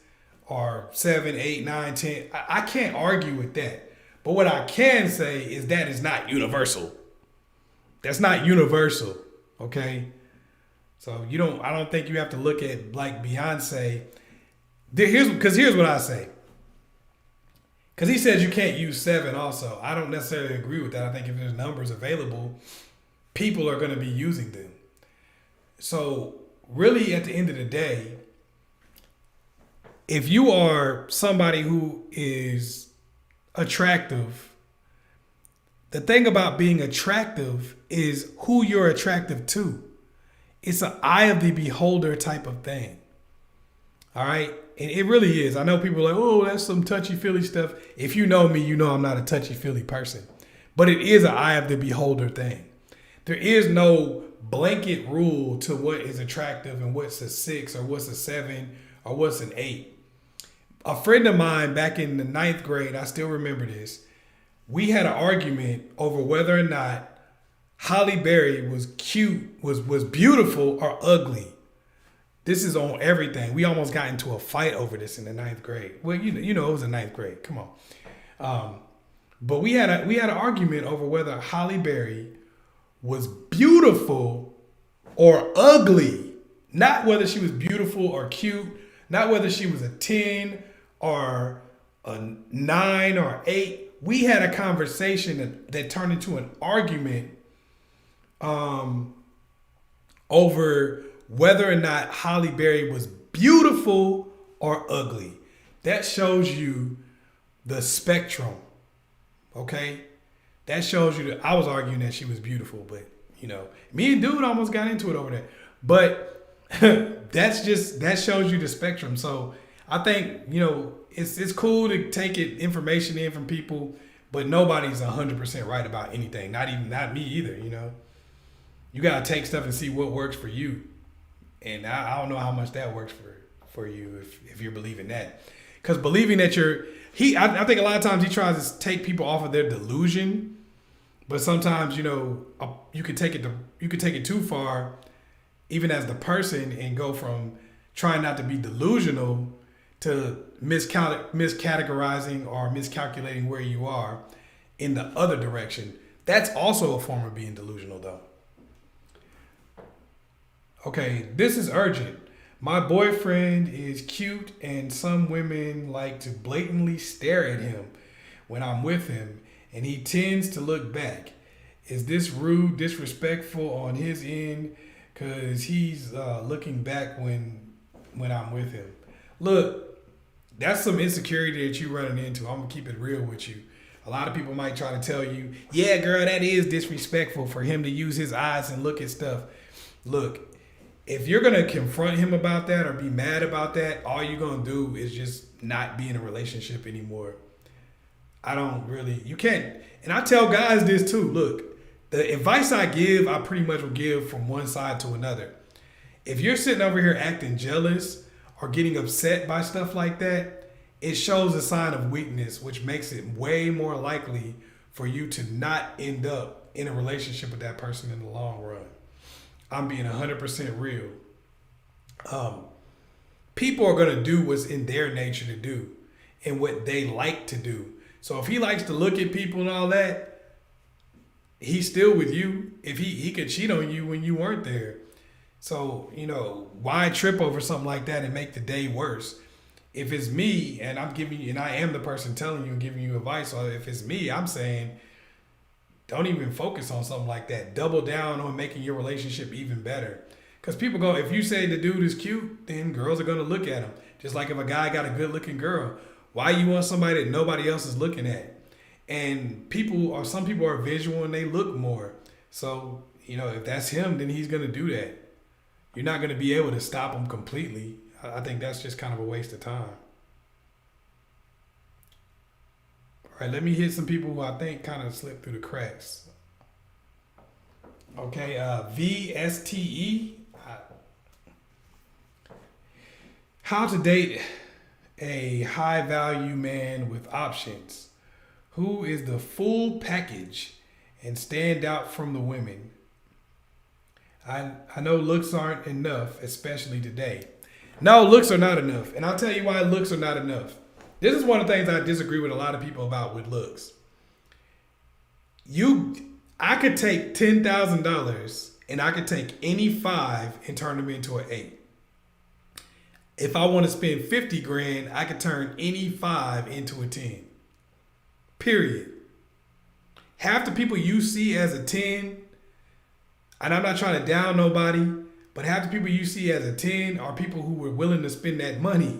or 7, 8, 9, 10. I can't argue with that. But what I can say is that is not universal. That's not universal, okay? So I don't think you have to look at like Beyonce. Here's what I say. Because he says you can't use 7 also. I don't necessarily agree with that. I think if there's numbers available, people are going to be using them. So really at the end of the day, if you are somebody who is attractive, the thing about being attractive is who you're attractive to. It's an eye of the beholder type of thing. All right? And it really is. I know people are like, oh, that's some touchy-feely stuff. If you know me, you know I'm not a touchy-feely person. But it is an eye of the beholder thing. There is no blanket rule to what is attractive and what's a 6 or what's a 7 or what's an 8. A friend of mine back in the 9th grade, I still remember this. We had an argument over whether or not Halle Berry was cute, was beautiful or ugly. This is on everything. We almost got into a fight over this in the 9th grade. Well, you know, it was the 9th grade. Come on. But we had an argument over whether Halle Berry was beautiful or ugly. Not whether she was beautiful or cute. Not whether she was a 10 or a 9 or 8. We had a conversation that turned into an argument over whether or not Halle Berry was beautiful or ugly. That shows you the spectrum, okay? That shows you that I was arguing that she was beautiful, but, you know, me and dude almost got into it over there. But that shows you the spectrum. So I think, you know, it's cool to take information in from people, but nobody's 100% right about anything. Not me either, you know. You got to take stuff and see what works for you. And I don't know how much that works for you if you're believing that. Because believing that I think a lot of times he tries to take people off of their delusion. But sometimes, you know, you could take it too far, even as the person, and go from trying not to be delusional to miscategorizing or miscalculating where you are in the other direction. That's also a form of being delusional, though. Okay, this is urgent. My boyfriend is cute and some women like to blatantly stare at him when I'm with him, and he tends to look back. Is this rude, disrespectful on his end? Because he's looking back when I'm with him. Look, that's some insecurity that you're running into. I'm going to keep it real with you. A lot of people might try to tell you, yeah, girl, that is disrespectful for him to use his eyes and look at stuff. Look, if you're going to confront him about that or be mad about that, all you're going to do is just not be in a relationship anymore. You can't. And I tell guys this too. Look, the advice I give, I pretty much will give from one side to another. If you're sitting over here acting jealous or getting upset by stuff like that, it shows a sign of weakness, which makes it way more likely for you to not end up in a relationship with that person in the long run. I'm being 100% real. People are going to do what's in their nature to do and what they like to do. So if he likes to look at people and all that, he's still with you. If he could cheat on you when you weren't there. So, you know, why trip over something like that and make the day worse? If it's me and I'm giving you, and I am the person telling you and giving you advice, or if it's me, I'm saying, don't even focus on something like that. Double down on making your relationship even better. Because people go, if you say the dude is cute, then girls are going to look at him. Just like if a guy got a good looking girl, why you want somebody that nobody else is looking at? And some people are visual and they look more. So, you know, if that's him, then he's going to do that. You're not going to be able to stop him completely. I think that's just kind of a waste of time. All right, let me hit some people who I think kind of slipped through the cracks. Okay, VSTE. How to date a high value man with options. Who is the full package and stand out from the women? I know looks aren't enough, especially today. No, looks are not enough. And I'll tell you why looks are not enough. This is one of the things I disagree with a lot of people about with looks. I could take $10,000 and I could take any five and turn them into an eight. If I want to spend 50 grand, I could turn any five into a 10. Period. Half the people you see as a 10, and I'm not trying to down nobody, but half the people you see as a 10 are people who were willing to spend that money.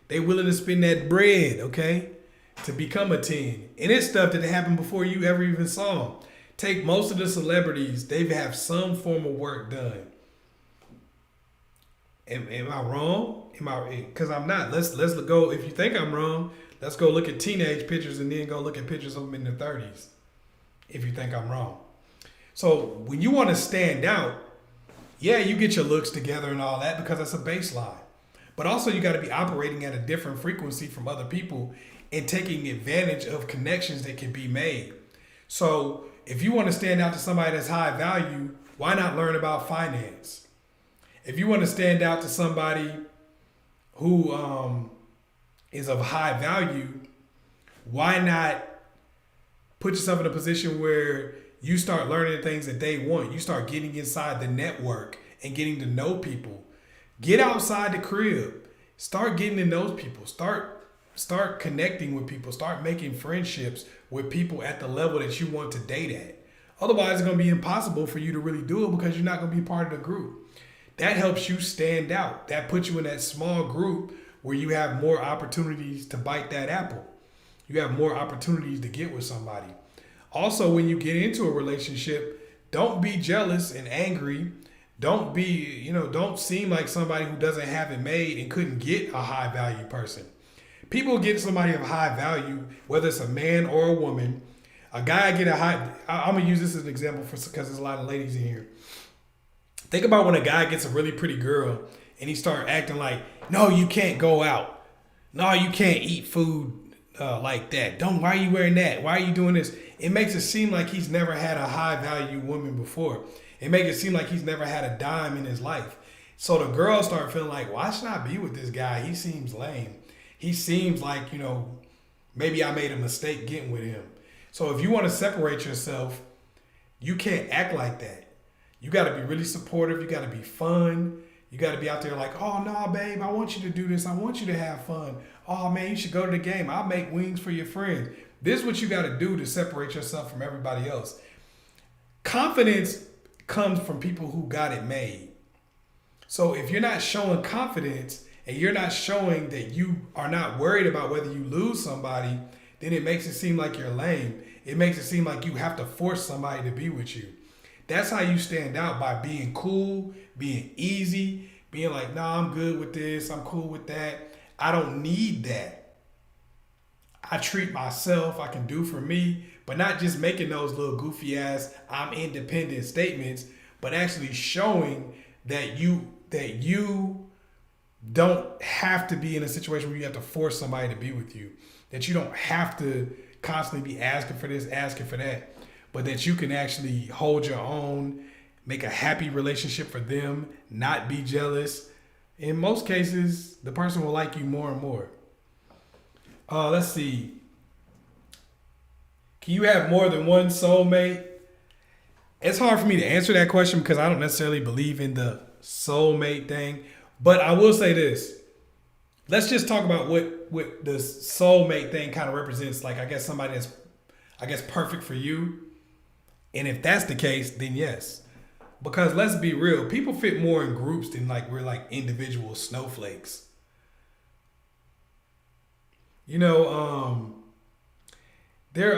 They willing to spend that bread, okay, to become a 10. And it's stuff that happened before you ever even saw them. Take most of the celebrities, they have some form of work done. Am I wrong? Because I'm not. Let's go. If you think I'm wrong, let's go look at teenage pictures and then go look at pictures of them in their 30s. If you think I'm wrong. So when you want to stand out, yeah, you get your looks together and all that because that's a baseline. But also you got to be operating at a different frequency from other people and taking advantage of connections that can be made. So if you want to stand out to somebody that's high value, why not learn about finance? If you want to stand out to somebody who is of high value, why not put yourself in a position where you start learning the things that they want? You start getting inside the network and getting to know people. Get outside the crib. Start getting to know people. Start connecting with people. Start making friendships with people at the level that you want to date at. Otherwise, it's going to be impossible for you to really do it because you're not going to be part of the group. That helps you stand out. That puts you in that small group where you have more opportunities to bite that apple. You have more opportunities to get with somebody. Also, when you get into a relationship, don't be jealous and angry. Don't seem like somebody who doesn't have it made and couldn't get a high value person. People get somebody of high value, whether it's a man or a woman. A guy get I'm going to use this as an example because there's a lot of ladies in here. Think about when a guy gets a really pretty girl and he start acting like, no, you can't go out. No, you can't eat food like that. Why are you wearing that? Why are you doing this? It makes it seem like he's never had a high value woman before. It makes it seem like he's never had a dime in his life. So the girls start feeling like, why should I be with this guy? He seems lame. He seems like, maybe I made a mistake getting with him. So if you want to separate yourself, you can't act like that. You got to be really supportive. You got to be fun. You got to be out there like, oh, no, babe, I want you to do this. I want you to have fun. Oh, man, you should go to the game. I'll make wings for your friends. This is what you got to do to separate yourself from everybody else. Confidence comes from people who got it made. So if you're not showing confidence and you're not showing that you are not worried about whether you lose somebody, then it makes it seem like you're lame. It makes it seem like you have to force somebody to be with you. That's how you stand out, by being cool, being easy, being like, nah, I'm good with this. I'm cool with that. I don't need that. I treat myself. I can do for me, but not just making those little goofy ass, I'm independent statements, but actually showing that you don't have to be in a situation where you have to force somebody to be with you, that you don't have to constantly be asking for this, asking for that, but that you can actually hold your own, make a happy relationship for them, not be jealous. In most cases, the person will like you more and more. Let's see. Can you have more than one soulmate? It's hard for me to answer that question because I don't necessarily believe in the soulmate thing. But I will say this. Let's just talk about what the soulmate thing kind of represents. Like, I guess somebody that's, perfect for you. And if that's the case, then yes. Because let's be real, people fit more in groups than we're like individual snowflakes. There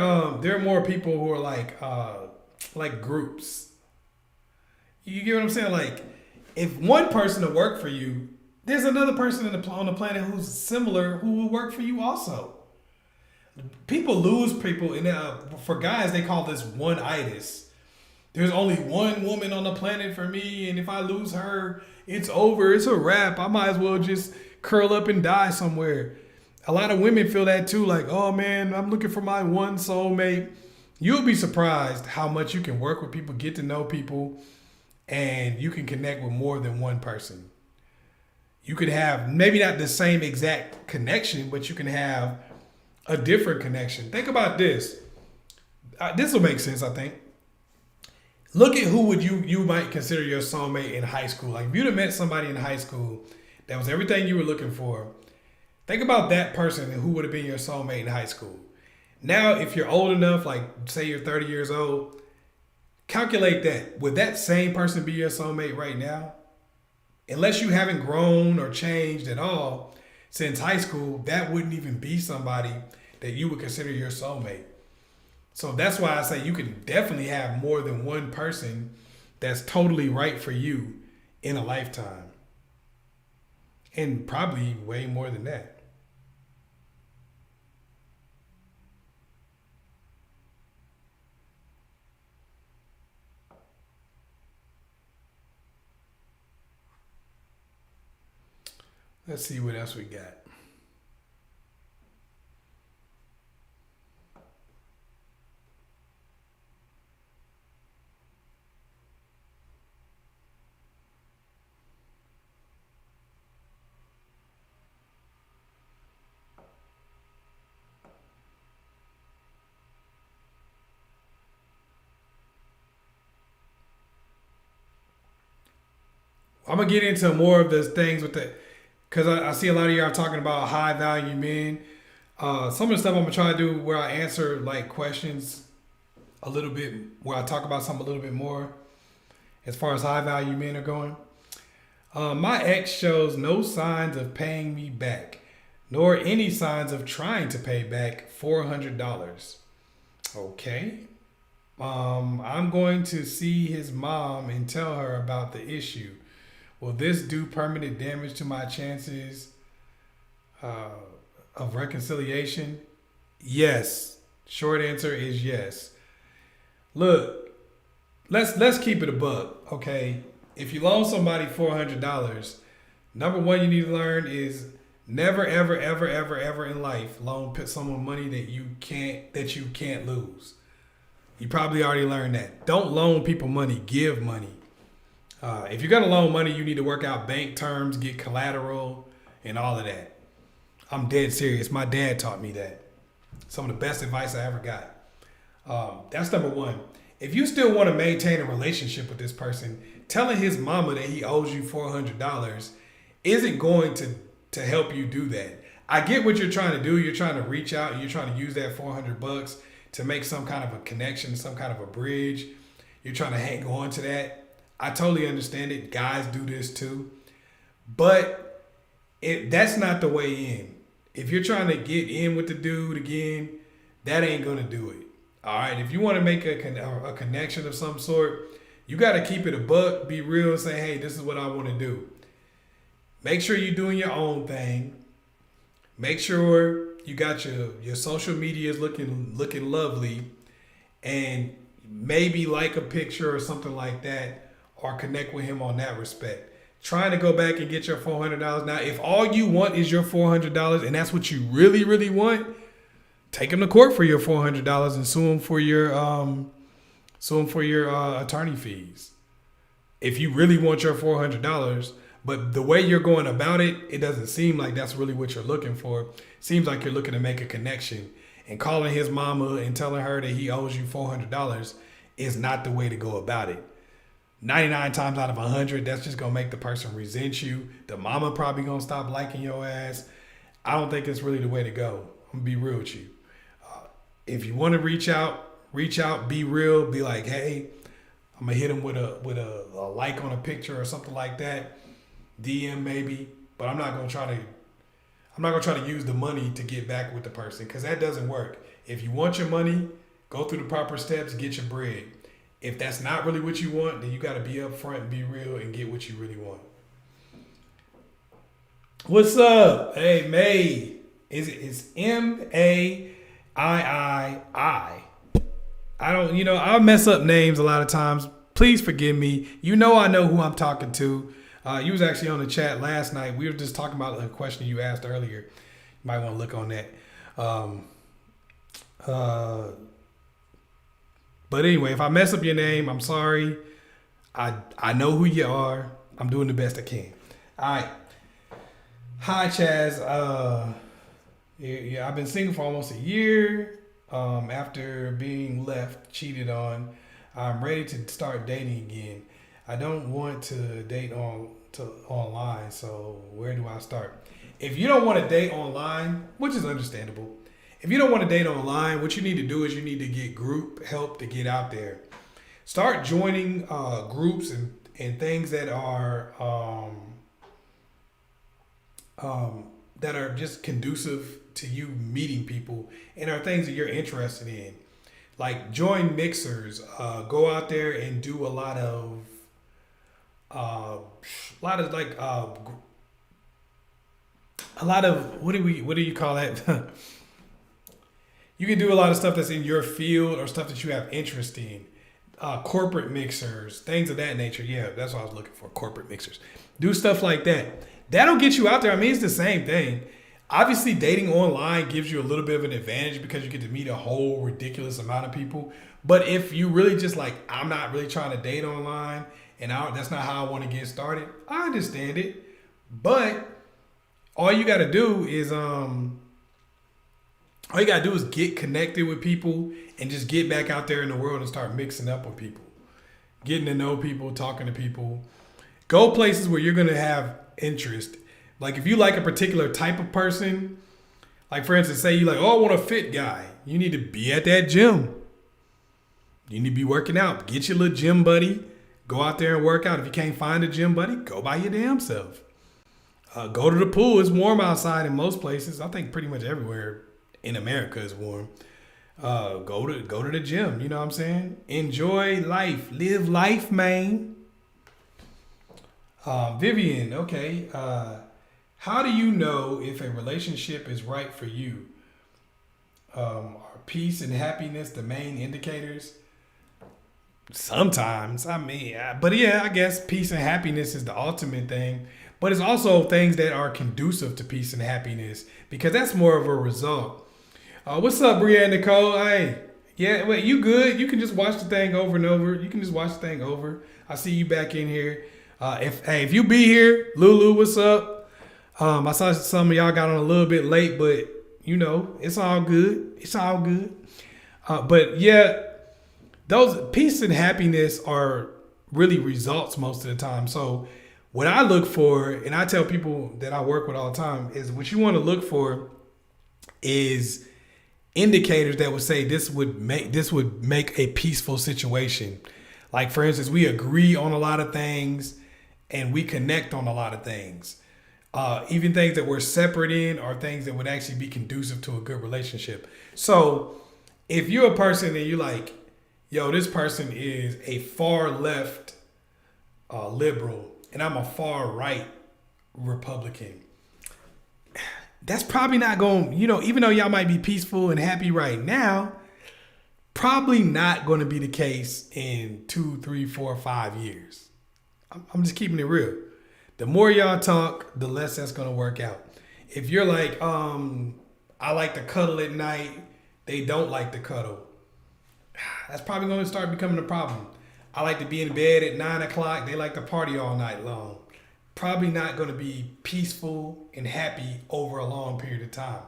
are more people who are like groups. You get what I'm saying? Like, if one person will work for you, there's another person on the planet who's similar who will work for you also. People lose people, and for guys, they call this one-itis. There's only one woman on the planet for me, and if I lose her, it's over. It's a wrap. I might as well just curl up and die somewhere. A lot of women feel that too, like, oh man, I'm looking for my one soulmate. You'll be surprised how much you can work with people, get to know people, and you can connect with more than one person. You could have maybe not the same exact connection, but you can have a different connection. Think about this. This will make sense, I think. Look at who would you might consider your soulmate in high school. Like if you'd have met somebody in high school that was everything you were looking for, think about that person and who would have been your soulmate in high school. Now, if you're old enough, like say you're 30 years old, calculate that. Would that same person be your soulmate right now? Unless you haven't grown or changed at all since high school, that wouldn't even be somebody that you would consider your soulmate. So that's why I say you can definitely have more than one person that's totally right for you in a lifetime. And probably way more than that. Let's see what else we got. I'm gonna get into more of the things with the, because I see a lot of y'all talking about high value men. Some of the stuff I'm gonna try to do where I answer like questions a little bit, where I talk about something a little bit more as far as high value men are going. My ex shows no signs of paying me back, nor any signs of trying to pay back $400. Okay. I'm going to see his mom and tell her about the issue. Will this do permanent damage to my chances of reconciliation? Yes. Short answer is yes. Look, let's keep it a buck, okay? If you loan somebody $400, number one you need to learn is never, ever, ever, ever, ever in life loan someone money that you can't lose. You probably already learned that. Don't loan people money. Give money. If you're gonna loan money, you need to work out bank terms, get collateral, and all of that. I'm dead serious. My dad taught me that. Some of the best advice I ever got. That's number one. If you still want to maintain a relationship with this person, telling his mama that he owes you $400 isn't going to help you do that. I get what you're trying to do. You're trying to reach out and you're trying to use that $400 to make some kind of a connection, some kind of a bridge. You're trying to hang on to that. I totally understand it. Guys do this too. But that's not the way in. If you're trying to get in with the dude again, that ain't going to do it. All right. If you want to make a connection of some sort, you got to keep it a buck, be real, and say, hey, this is what I want to do. Make sure you're doing your own thing. Make sure you got your social media is looking lovely, and maybe like a picture or something like that, or connect with him on that respect. Trying to go back and get your $400. Now, if all you want is your $400 and that's what you really, really want, take him to court for your $400 and sue him for your attorney fees. If you really want your $400, but the way you're going about it, it doesn't seem like that's really what you're looking for. It seems like you're looking to make a connection, and calling his mama and telling her that he owes you $400 is not the way to go about it. 99 times out of 100, that's just going to make the person resent you. The mama probably going to stop liking your ass. I don't think it's really the way to go. I'm going to be real with you. If you want to reach out, be real, be like, hey, I'm going to hit him with a like on a picture or something like that. DM maybe, but I'm not going to try to use the money to get back with the person, because that doesn't work. If you want your money, go through the proper steps, get your bread. If that's not really what you want, then you got to be upfront and be real and get what you really want. What's up? Hey, May. It's Maii. I don't, I mess up names a lot of times. Please forgive me. I know who I'm talking to. You was actually on the chat last night. We were just talking about a question you asked earlier. You might want to look on that. But anyway, if I mess up your name, I'm sorry. I know who you are. I'm doing the best I can. All right. Hi, Chazz. I've been single for almost a year. After being cheated on, I'm ready to start dating again. I don't want to date online, so where do I start? If you don't want to date online, which is understandable, if you don't want to date online, what you need to do is you need to get group help to get out there. Start joining groups and things that are just conducive to you meeting people and are things that you're interested in. Like join mixers, go out there and do uh, a lot of what do you call that? You can do a lot of stuff that's in your field or stuff that you have interest in. Corporate mixers, things of that nature. Yeah, that's what I was looking for. Corporate mixers. Do stuff like that. That'll get you out there. I mean, it's the same thing. Obviously, dating online gives you a little bit of an advantage because you get to meet a whole ridiculous amount of people. But if you really just like, I'm not really trying to date online and that's not how I want to get started, I understand it. But all you got to do is get connected with people and just get back out there in the world and start mixing up with people, getting to know people, talking to people. Go places where you're going to have interest. Like if you like a particular type of person, like for instance, say you like, oh, I want a fit guy. You need to be at that gym. You need to be working out. Get your little gym buddy. Go out there and work out. If you can't find a gym buddy, go by your damn self. Go to the pool. It's warm outside in most places. I think pretty much everywhere in America is warm. Go to the gym. You know what I'm saying? Enjoy life. Live life, man. Vivian, okay. How do you know if a relationship is right for you? Are peace and happiness the main indicators? Sometimes, but yeah, I guess peace and happiness is the ultimate thing. But it's also things that are conducive to peace and happiness because that's more of a result. What's up, Brianna Nicole? Hey, yeah, wait, you good? You can just watch the thing over and over. You can just watch the thing over. I see you back in here. If you be here, Lulu, what's up? I saw some of y'all got on a little bit late, but you know, it's all good. It's all good. But yeah, those peace and happiness are really results most of the time. So what I look for, and I tell people that I work with all the time, is what you want to look for is indicators that would say this would make a peaceful situation. Like for instance, we agree on a lot of things and we connect on a lot of things. Even things that we're separate in are things that would actually be conducive to a good relationship. So if you're a person and you're like, yo, this person is a far left liberal and I'm a far right Republican, that's probably not going, even though y'all might be peaceful and happy right now, probably not going to be the case in 2, 3, 4, 5 years. I'm just keeping it real. The more y'all talk, the less that's going to work out. If you're like, I like to cuddle at night, they don't like to cuddle, that's probably going to start becoming a problem. I like to be in bed at 9 o'clock, they like to party all night long. Probably not going to be peaceful and happy over a long period of time.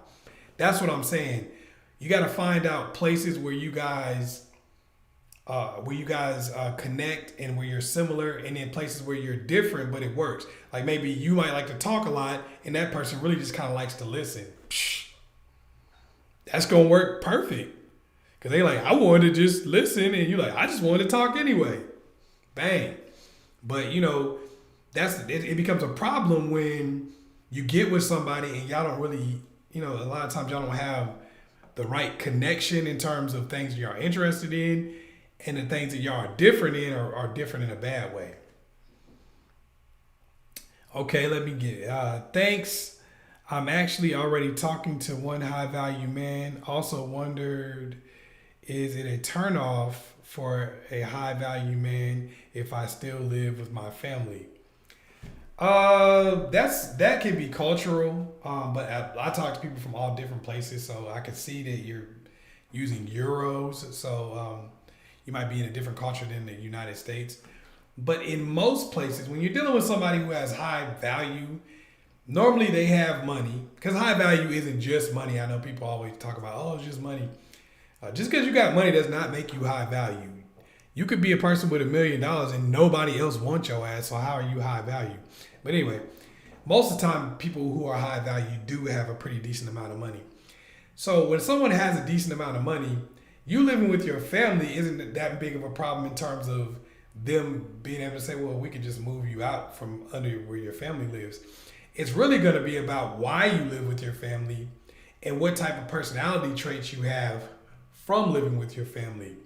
That's what I'm saying. You got to find out places where you guys connect and where you're similar, and then places where you're different, but it works. Like maybe you might like to talk a lot and that person really just kind of likes to listen. That's going to work perfect. Because they like, I wanted to just listen, and you like, I just wanted to talk anyway. Bang. But it becomes a problem when you get with somebody and y'all don't really, a lot of times y'all don't have the right connection in terms of things you're interested in, and the things that y'all are different in are different in a bad way. Okay, let me get it. Thanks. I'm actually already talking to one high value man. Also wondered, is it a turnoff for a high value man if I still live with my family? That can be cultural, but I talk to people from all different places, so I can see that you're using euros, so you might be in a different culture than the United States. But in most places, when you're dealing with somebody who has high value, normally they have money, because high value isn't just money. I know people always talk about, oh, it's just money. Just because you got money does not make you high value. You could be a person with $1 million and nobody else wants your ass. So how are you high value? But anyway, most of the time, people who are high value do have a pretty decent amount of money. So when someone has a decent amount of money, you living with your family isn't that big of a problem in terms of them being able to say, well, we could just move you out from under where your family lives. It's really going to be about why you live with your family and what type of personality traits you have from living with your family.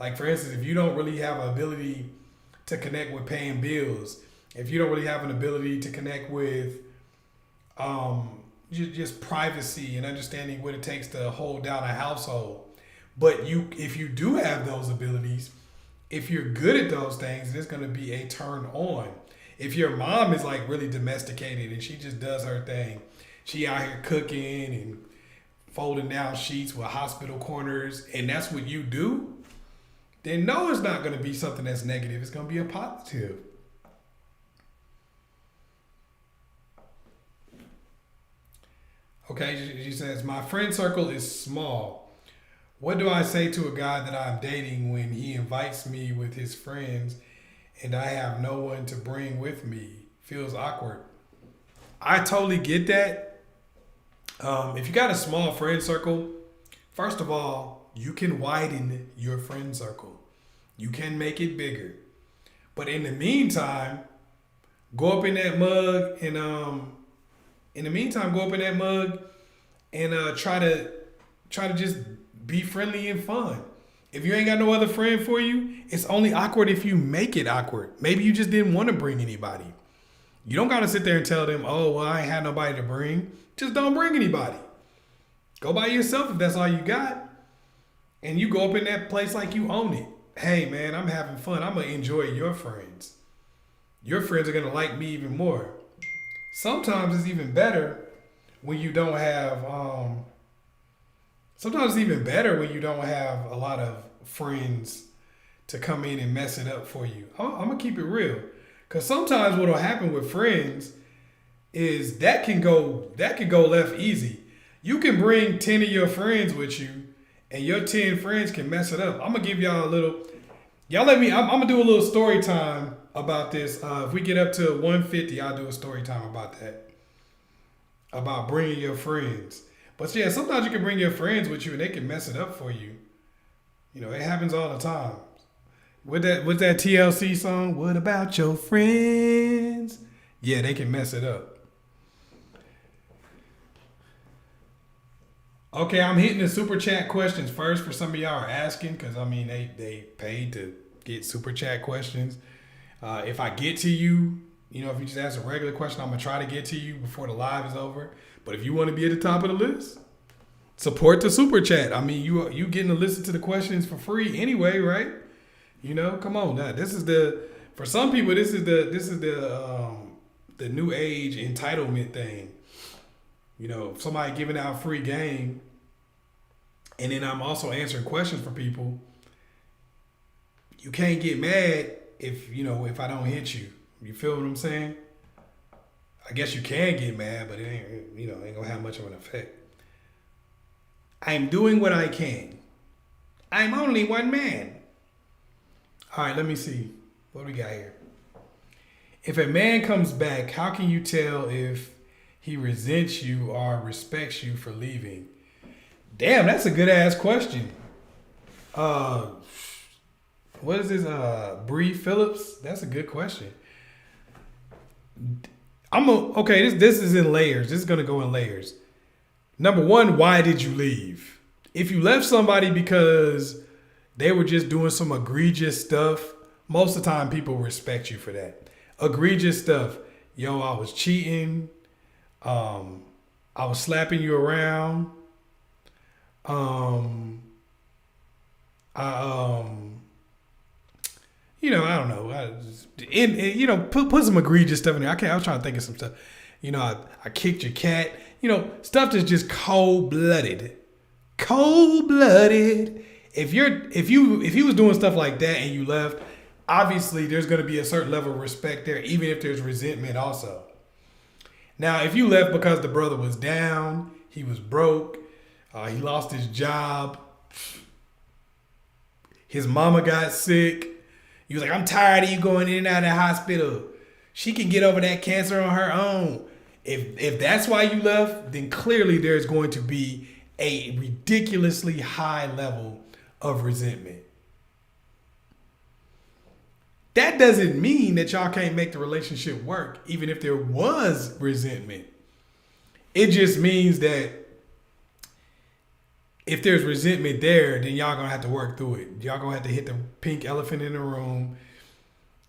Like, for instance, if you don't really have an ability to connect with paying bills, if you don't really have an ability to connect with just privacy and understanding what it takes to hold down a household, but if you do have those abilities, if you're good at those things, it's going to be a turn on. If your mom is like really domesticated and she just does her thing, she out here cooking and folding down sheets with hospital corners, and that's what you do, then no, it's not going to be something that's negative. It's going to be a positive. Okay, she says, my friend circle is small. What do I say to a guy that I'm dating when he invites me with his friends and I have no one to bring with me? Feels awkward. I totally get that. If you got a small friend circle, first of all, you can widen your friend circle. You can make it bigger. But in the meantime, go up in that mug and try to just be friendly and fun. If you ain't got no other friend for you, it's only awkward if you make it awkward. Maybe you just didn't want to bring anybody. You don't got to sit there and tell them, oh, well, I ain't had nobody to bring. Just don't bring anybody. Go by yourself if that's all you got. And you go up in that place like you own it. Hey, man, I'm having fun. I'm going to enjoy your friends. Your friends are going to like me even more. Sometimes it's even better when you don't have a lot of friends to come in and mess it up for you. I'm going to keep it real. Because sometimes what will happen with friends is that can go left easy. You can bring 10 of your friends with you, and your 10 friends can mess it up. I'm going to give y'all I'm going to do a little story time about this. If we get up to 150, I'll do a story time about that. About bringing your friends. But yeah, sometimes you can bring your friends with you and they can mess it up for you. You know, it happens all the time. With that TLC song, what about your friends? Yeah, they can mess it up. Okay, I'm hitting the super chat questions first for some of y'all are asking, because I mean they paid to get super chat questions. If I get to you, if you just ask a regular question, I'm gonna try to get to you before the live is over. But if you want to be at the top of the list, support the super chat. I mean, you getting to listen to the questions for free anyway, right? Come on now. For some people, this is the new age entitlement thing. Somebody giving out free game, and then I'm also answering questions for people. You can't get mad if I don't hit you. You feel what I'm saying? I guess you can get mad, but it ain't gonna have much of an effect. I'm doing what I can. I'm only one man. All right, let me see. What do we got here? If a man comes back, how can you tell if he resents you or respects you for leaving? Damn, that's a good ass question. What is this? Bree Phillips? That's a good question. This is in layers. This is gonna go in layers. Number one, why did you leave? If you left somebody because they were just doing some egregious stuff, most of the time people respect you for that. Egregious stuff. Yo, I was cheating. I was slapping you around. I don't know. Put some egregious stuff in there. I was trying to think of some stuff. I kicked your cat. Stuff that's just cold-blooded. Cold-blooded. If he was doing stuff like that and you left, obviously there's going to be a certain level of respect there, even if there's resentment also. Now, if you left because the brother was down, he was broke, he lost his job, his mama got sick, You was like, I'm tired of you going in and out of the hospital. She can get over that cancer on her own. If that's why you left, then clearly there's going to be a ridiculously high level of resentment. That doesn't mean that y'all can't make the relationship work, even if there was resentment. It just means that if there's resentment there, then y'all gonna have to work through it. Y'all gonna have to hit the pink elephant in the room.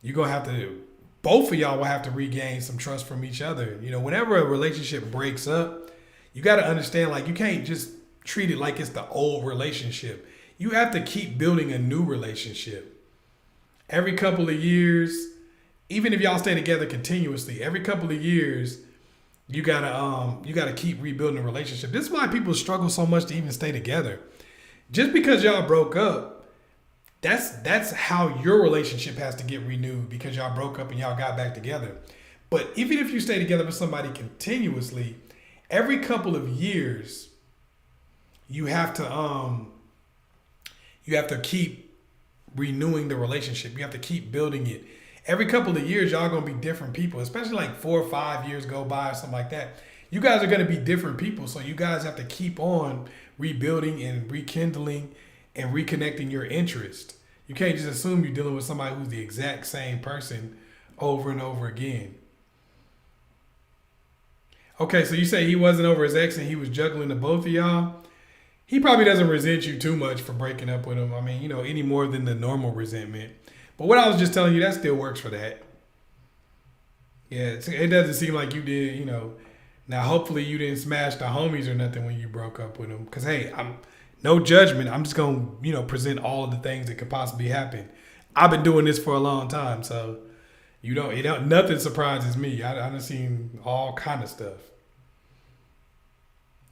You're gonna have to, both of y'all will have to regain some trust from each other. You know, whenever a relationship breaks up, you got to understand, like, you can't just treat it like it's the old relationship. You have to keep building a new relationship. Every couple of years, even if y'all stay together continuously, every couple of years, you gotta keep rebuilding a relationship. This is why people struggle so much to even stay together. Just because y'all broke up, that's how your relationship has to get renewed, because y'all broke up and y'all got back together. But even if you stay together with somebody continuously, every couple of years, you have to keep renewing the relationship. You have to keep building it. Every couple of years, y'all gonna be different people, especially like 4 or 5 years go by or something like that. You guys are gonna be different people. So you guys have to keep on rebuilding and rekindling and reconnecting your interest. You can't just assume you're dealing with somebody who's the exact same person over and over again. Okay, so you say he wasn't over his ex and he was juggling the both of y'all. He probably doesn't resent you too much for breaking up with him. I mean, you know, any more than the normal resentment. But what I was just telling you, that still works for that. Yeah, it doesn't seem like you did, you know. Now, hopefully you didn't smash the homies or nothing when you broke up with him. Because, hey, I'm no judgment. I'm just going to, you know, present all of the things that could possibly happen. I've been doing this for a long time, so nothing surprises me. I've seen all kind of stuff.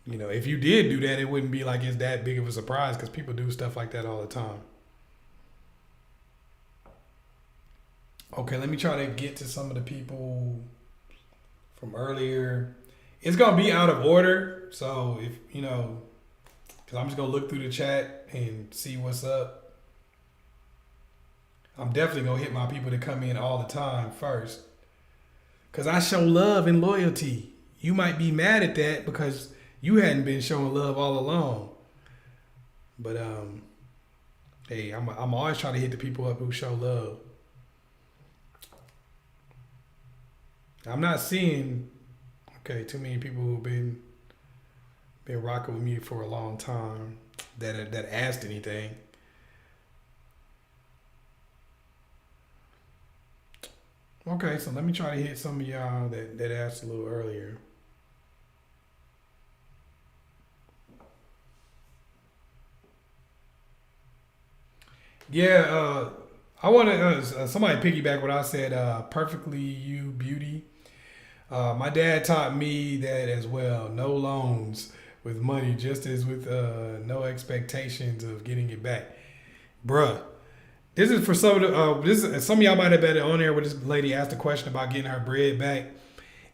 You know, if you did do that, it wouldn't be like it's that big of a surprise, because people do stuff like that all the time. Okay, let me try to get to some of the people from earlier. It's going to be out of order. So, if you know, because I'm just going to look through the chat and see what's up. I'm definitely going to hit my people that come in all the time first, because I show love and loyalty. You might be mad at that because you hadn't been showing love all along. But, hey, I'm always trying to hit the people up who show love. I'm not seeing, too many people who've been rocking with me for a long time that asked anything. Okay, so let me try to hit some of y'all that asked a little earlier. Yeah, I want to somebody piggyback what I said. Perfectly you, beauty. My dad taught me that as well. No loans with money, just as with no expectations of getting it back, bruh. This is for some of some of y'all might have been on there where this lady asked a question about getting her bread back.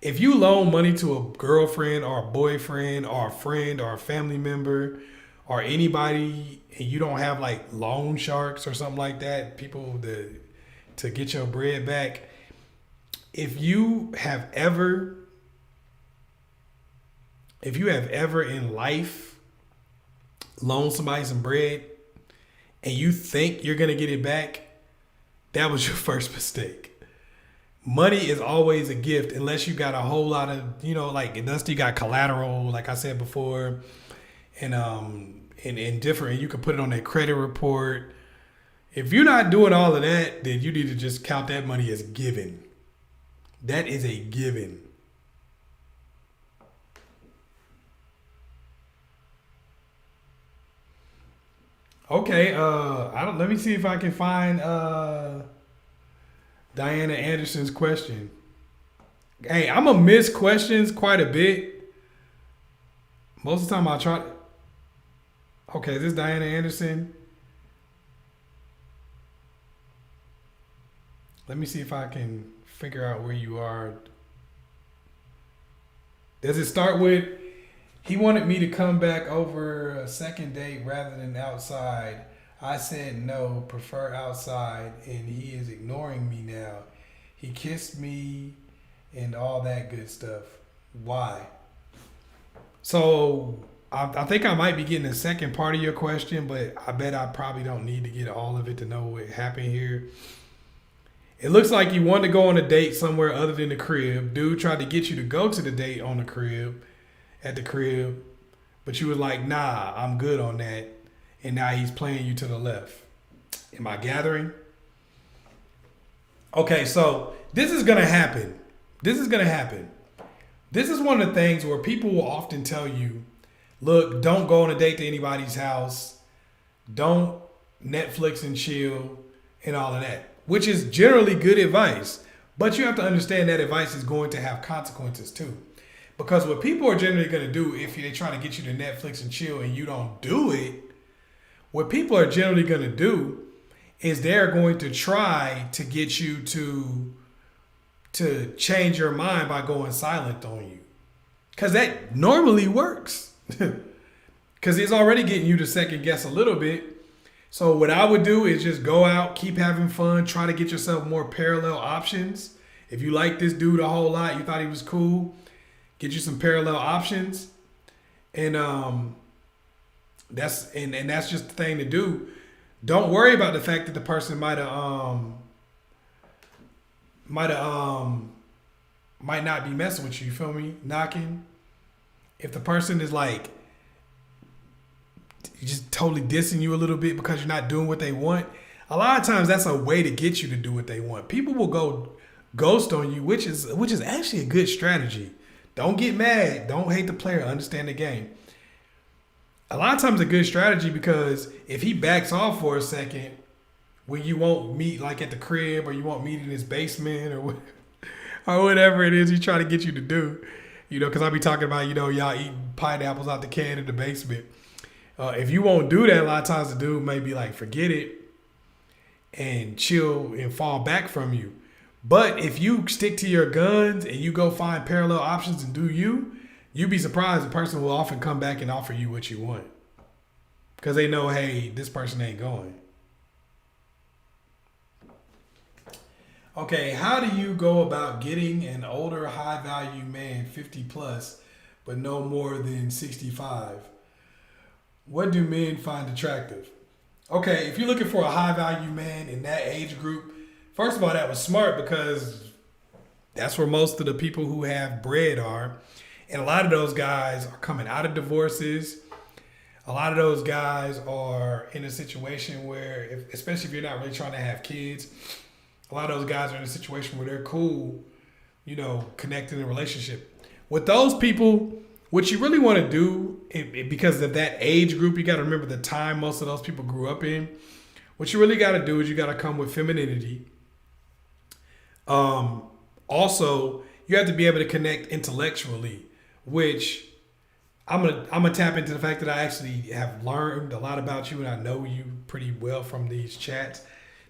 If you loan money to a girlfriend or a boyfriend or a friend or a family member or anybody, and you don't have like loan sharks or something like that, people to get your bread back. If you have ever in life loaned somebody some bread and you think you're going to get it back, that was your first mistake. Money is always a gift unless you got a whole lot of, like unless you got collateral, like I said before, and different, you can put it on that credit report. If you're not doing all of that, then you need to just count that money as given. That is a given. Okay, let me see if I can find Diana Anderson's question. Hey, I'm gonna miss questions quite a bit. Most of the time I'll try. Okay, is this Diana Anderson? Let me see if I can figure out where you are. Does it start with, he wanted me to come back over a second date rather than outside? I said no, prefer outside, and he is ignoring me now. He kissed me and all that good stuff. Why? So I think I might be getting the second part of your question, but I bet I probably don't need to get all of it to know what happened here. It looks like you wanted to go on a date somewhere other than the crib. Dude tried to get you to go to the date on the crib, at the crib, but you were like, nah, I'm good on that. And now he's playing you to the left. Am I gathering? Okay, so this is going to happen. This is going to happen. This is one of the things where people will often tell you, look, don't go on a date to anybody's house. Don't Netflix and chill and all of that, which is generally good advice. But you have to understand that advice is going to have consequences too. Because what people are generally going to do if they try to get you to Netflix and chill and you don't do it, what people are generally going to do is they're going to try to get you to change your mind by going silent on you. Because that normally works. Because it's already getting you to second guess a little bit. So what I would do is just go out, keep having fun, try to get yourself more parallel options. If you like this dude a whole lot, you thought he was cool, get you some parallel options. And that's just the thing to do. Don't worry about the fact that the person might not be messing with you. You feel me? Knocking. If the person is like just totally dissing you a little bit because you're not doing what they want, a lot of times that's a way to get you to do what they want. People will go ghost on you, which is actually a good strategy. Don't get mad. Don't hate the player. Understand the game. A lot of times a good strategy, because if he backs off for a second when you won't meet like at the crib, or you won't meet in his basement, or whatever it is he's trying to get you to do, because I'll be talking about, y'all eating pineapples out the can in the basement. If you won't do that, a lot of times the dude may be like, forget it, and chill and fall back from you. But if you stick to your guns and you go find parallel options and do you'd be surprised the person will often come back and offer you what you want. Because they know, hey, this person ain't going. Okay, how do you go about getting an older, high-value man, 50 plus, but no more than 65? What do men find attractive? Okay, if you're looking for a high-value man in that age group, first of all, that was smart, because that's where most of the people who have bread are. And a lot of those guys are coming out of divorces. A lot of those guys are in a situation where, especially if you're not really trying to have kids, a lot of those guys are in a situation where they're cool, connecting in a relationship. With those people, what you really want to do, because of that age group, you got to remember the time most of those people grew up in. What you really got to do is you got to come with femininity. Also, you have to be able to connect intellectually, which I'm gonna tap into the fact that I actually have learned a lot about you, and I know you pretty well from these chats,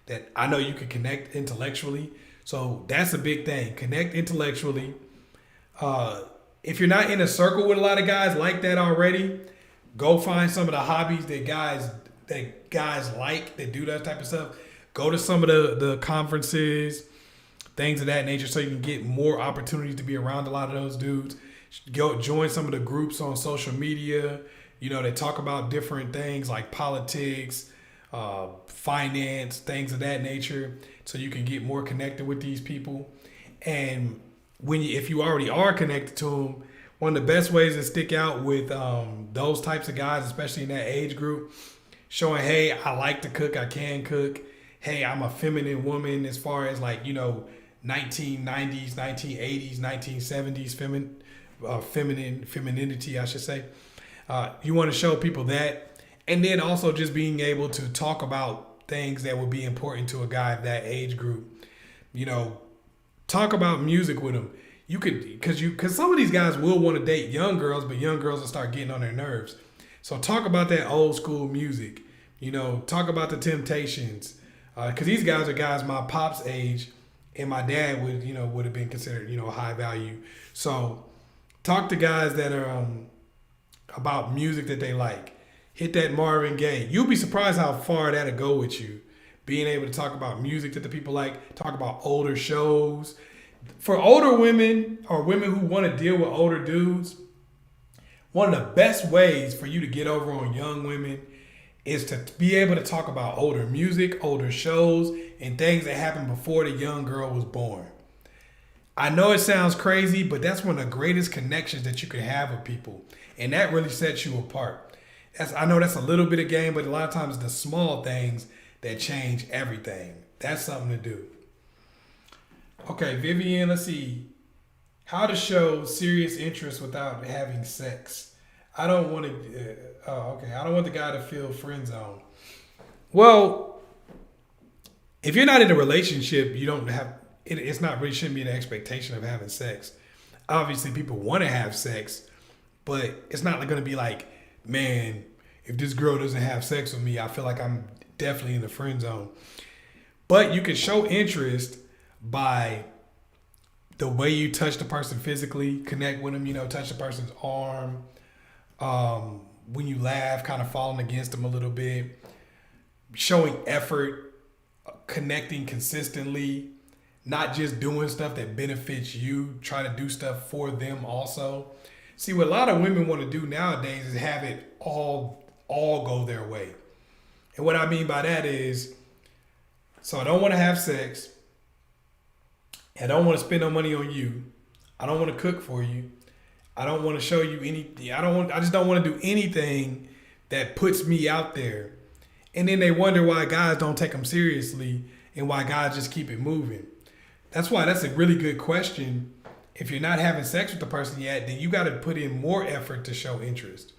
that I know you can connect intellectually. So that's a big thing. Connect intellectually. If you're not in a circle with a lot of guys like that already, go find some of the hobbies that guys like, that do that type of stuff. Go to some of the conferences, things of that nature, so you can get more opportunities to be around a lot of those dudes. Go join some of the groups on social media. They talk about different things like politics, finance, things of that nature, so you can get more connected with these people. And if you already are connected to them, one of the best ways to stick out with those types of guys, especially in that age group, showing, hey, I like to cook, I can cook. Hey, I'm a feminine woman, as far as 1990s, 1980s, 1970s femininity, I should say. You want to show people that, and then also just being able to talk about things that would be important to a guy of that age group. Talk about music with them. You could, because some of these guys will want to date young girls, but young girls will start getting on their nerves. So talk about that old school music. Talk about the Temptations, because these guys are guys my pop's age, and my dad would have been considered high value. So talk to guys that are about music that they like. Hit that Marvin Gaye. You'll be surprised how far that'll go with you. Being able to talk about music that the people like, talk about older shows. For older women or women who want to deal with older dudes, one of the best ways for you to get over on young women is to be able to talk about older music, older shows, and things that happened before the young girl was born. I know it sounds crazy, but that's one of the greatest connections that you can have with people. And that really sets you apart. I know that's a little bit of game, but a lot of times the small things that change everything. That's something to do. Okay, Vivian, let's see. How to show serious interest without having sex. I don't want to. I don't want the guy to feel friend zone. Well, if you're not in a relationship, you don't have. It's not really shouldn't be an expectation of having sex. Obviously, people want to have sex, but it's not going to be like, man, if this girl doesn't have sex with me, I feel like I'm definitely in the friend zone. But you can show interest by the way you touch the person physically, connect with them, touch the person's arm. When you laugh, kind of falling against them a little bit. Showing effort, connecting consistently, not just doing stuff that benefits you, try to do stuff for them also. See, what a lot of women want to do nowadays is have it all go their way. And what I mean by that is, so I don't want to have sex. I don't want to spend no money on you. I don't want to cook for you. I don't want to show you anything. I just don't want to do anything that puts me out there. And then they wonder why guys don't take them seriously and why guys just keep it moving. That's why that's a really good question. If you're not having sex with the person yet, then you got to put in more effort to show interest.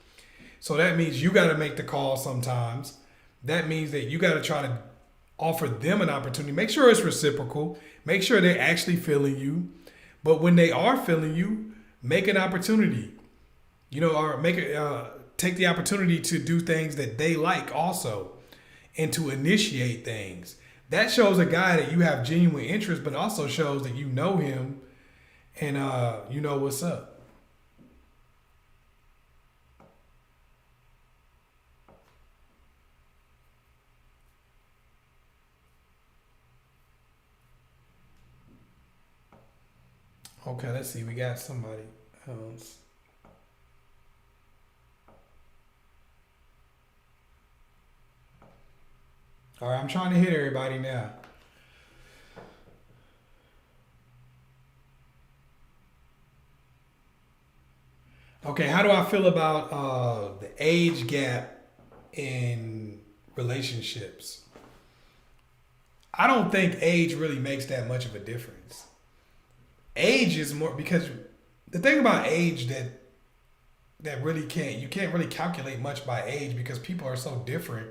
So that means you got to make the call sometimes. That means that you got to try to offer them an opportunity. Make sure it's reciprocal. Make sure they're actually feeling you. But when they are feeling you, make an opportunity. Or take the opportunity to do things that they like also, and to initiate things. That shows a guy that you have genuine interest, but also shows that you know him and you know what's up. Okay, let's see. We got somebody else. All right, I'm trying to hit everybody now. Okay, how do I feel about the age gap in relationships? I don't think age really makes that much of a difference. Age is more, because the thing about age that really you can't really calculate much by age, because people are so different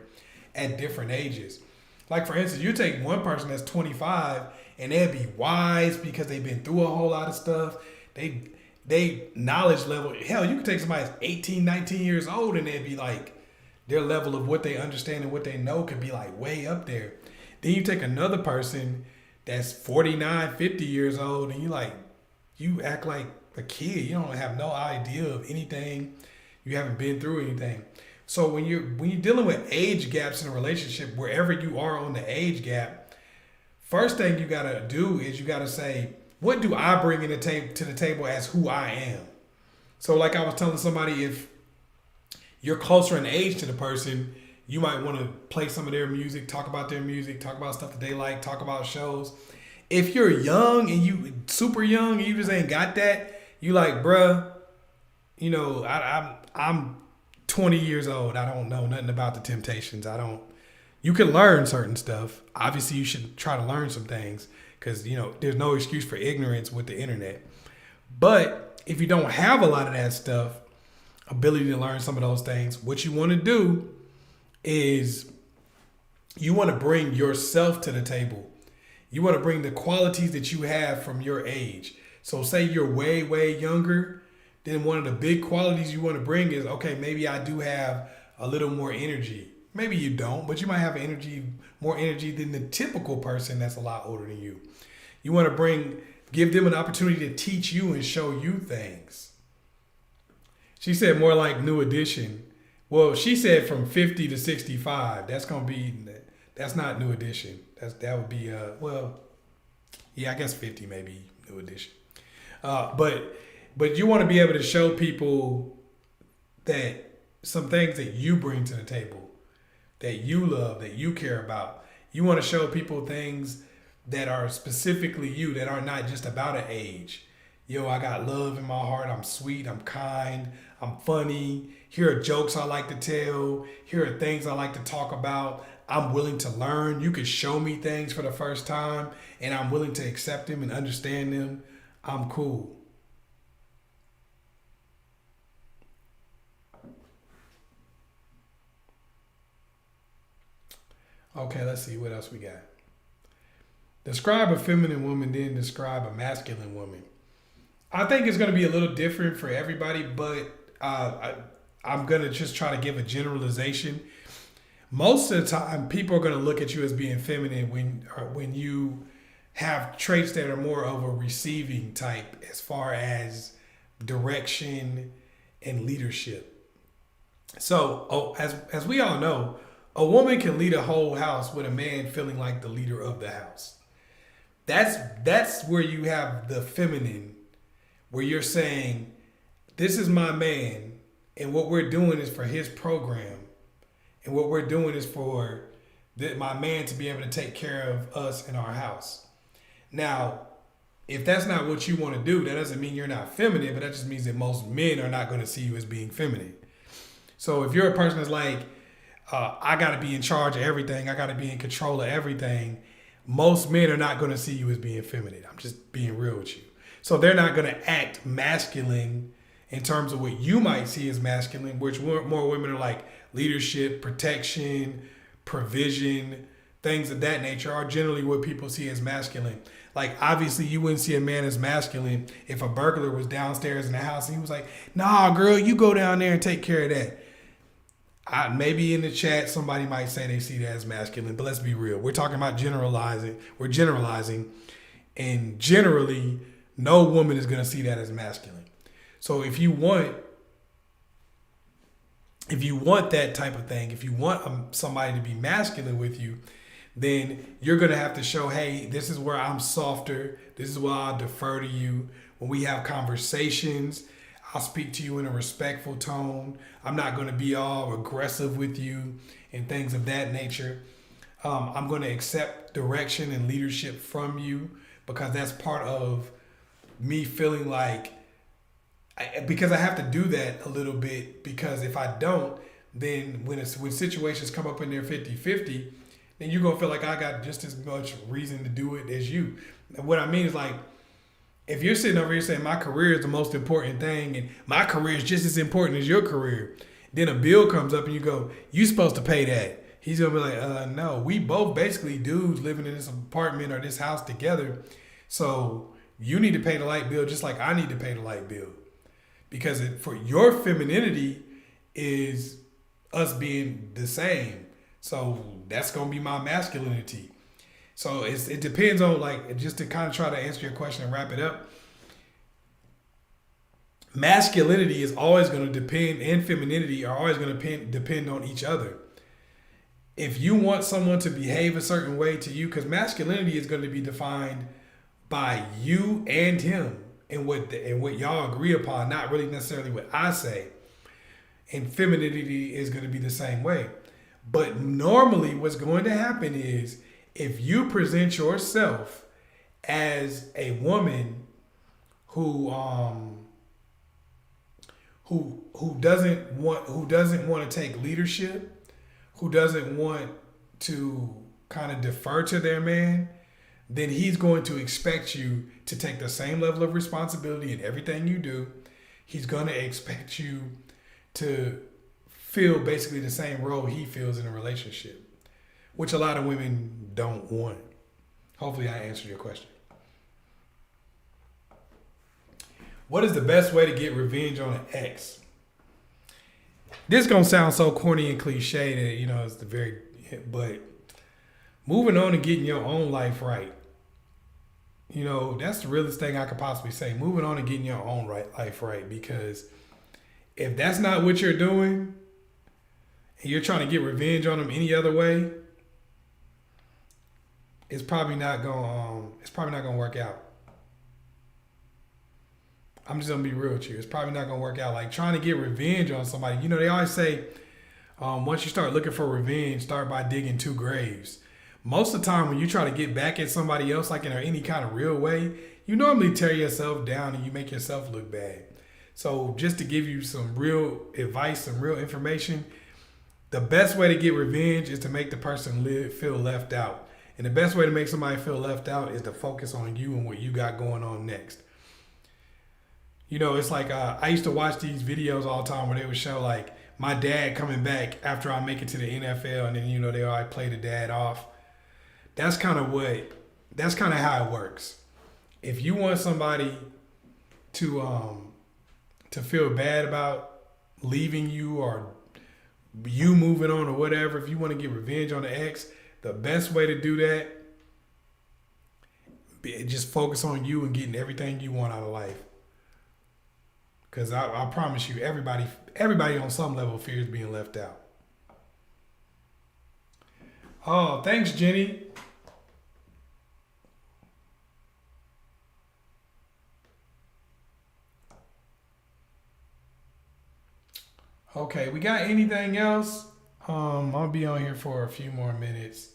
at different ages. Like, for instance, you take one person that's 25 and they'll be wise because they've been through a whole lot of stuff. They knowledge level, hell, you could take somebody that's 18, 19 years old and they'd be like, their level of what they understand and what they know could be like way up there. Then you take another person that's 49, 50 years old and you act like a kid. You don't have no idea of anything. You haven't been through anything. So when you're dealing with age gaps in a relationship, wherever you are on the age gap, first thing you gotta do is you gotta say, what do I bring to the table as who I am? So like I was telling somebody, if you're closer in age to the person, you might want to play some of their music, talk about their music, talk about stuff that they like, talk about shows. If you're young and you super young and you just ain't got that, you like, bruh, I'm 20 years old. I don't know nothing about the Temptations. You can learn certain stuff. Obviously, you should try to learn some things because, there's no excuse for ignorance with the internet. But if you don't have a lot of that stuff, ability to learn some of those things, what you want to do is you want to bring yourself to the table. You want to bring the qualities that you have from your age. So say you're way, way younger, then one of the big qualities you want to bring is, okay, maybe I do have a little more energy. Maybe you don't, but you might have more energy than the typical person that's a lot older than you. You want to give them an opportunity to teach you and show you things. She said more like New Edition. Well, she said from 50 to 65. That's not New Edition. That would be well, yeah, I guess 50 maybe New Edition. But you want to be able to show people that some things that you bring to the table, that you love, that you care about. You want to show people things that are specifically you, that are not just about an age. Yo, I got love in my heart. I'm sweet. I'm kind. I'm funny. Here are jokes I like to tell. Here are things I like to talk about. I'm willing to learn. You can show me things for the first time, and I'm willing to accept them and understand them. I'm cool. Okay, let's see what else we got. Describe a feminine woman, then describe a masculine woman. I think it's going to be a little different for everybody, but I'm going to just try to give a generalization. Most of the time, people are going to look at you as being feminine when you have traits that are more of a receiving type as far as direction and leadership. So, as we all know, a woman can lead a whole house with a man feeling like the leader of the house. That's where you have the feminine, where you're saying, this is my man, and what we're doing is for his program. And what we're doing is for my man to be able to take care of us in our house. Now, if that's not what you want to do, that doesn't mean you're not feminine, but that just means that most men are not going to see you as being feminine. So if you're a person that's like, I got to be in charge of everything, I got to be in control of everything, most men are not going to see you as being feminine. I'm just being real with you. So they're not going to act masculine in terms of what you might see as masculine, which more women are like leadership, protection, provision, things of that nature are generally what people see as masculine. Like, obviously, you wouldn't see a man as masculine if a burglar was downstairs in the house and he was like, nah, girl, you go down there and take care of that. Maybe in the chat, somebody might say they see that as masculine, but let's be real. We're talking about generalizing. We're generalizing. And generally, no woman is going to see that as masculine. So if you want that type of thing, if you want somebody to be masculine with you, then you're going to have to show, hey, this is where I'm softer. This is where I'll defer to you. When we have conversations, I'll speak to you in a respectful tone. I'm not going to be all aggressive with you and things of that nature. I'm going to accept direction and leadership from you because that's part of me feeling like, because I have to do that a little bit, because if I don't, then when situations come up in there 50-50, then you're going to feel like I got just as much reason to do it as you. And what I mean is, like, if you're sitting over here saying my career is the most important thing and my career is just as important as your career, then a bill comes up and you go, you supposed to pay that. He's going to be like, no, we both basically dudes living in this apartment or this house together. So you need to pay the light bill just like I need to pay the light bill. Because for your femininity is us being the same. So that's going to be my masculinity. So it depends on, like, just to kind of try to answer your question and wrap it up. Masculinity is always going to depend, and femininity are always going to depend on each other. If you want someone to behave a certain way to you, because masculinity is going to be defined by you and him and what y'all agree upon, not really necessarily what I say. And femininity is going to be the same way. But normally what's going to happen is, if you present yourself as a woman who doesn't want to take leadership, who doesn't want to kind of defer to their man, then he's going to expect you to take the same level of responsibility in everything you do. He's going to expect you to feel basically the same role he feels in a relationship, which a lot of women don't want. Hopefully I answered your question. What is the best way to get revenge on an ex? This is going to sound so corny and cliche that, it's but moving on and getting your own life right. That's the realest thing I could possibly say. Moving on and getting your own life right. Because if that's not what you're doing, and you're trying to get revenge on them any other way, it's probably not gonna work out. I'm just gonna be real with you. It's probably not gonna work out. Like trying to get revenge on somebody. You know, they always say, once you start looking for revenge, start by digging 2 graves. Most of the time, when you try to get back at somebody else, like in any kind of real way, you normally tear yourself down and you make yourself look bad. So just to give you some real advice, some real information, the best way to get revenge is to make the person feel left out. And the best way to make somebody feel left out is to focus on you and what you got going on next. You know, it's like I used to watch these videos all the time where they would show like my dad coming back after I make it to the NFL, and then, you know, they always play the dad off. That's kind of how it works. If you want somebody to feel bad about leaving you or you moving on or whatever, if you want to get revenge on the ex, the best way to do that is just focus on you and getting everything you want out of life. Because I promise you, everybody on some level fears being left out. Oh, thanks, Jenny. Okay, we got anything else? I'll be on here for a few more minutes.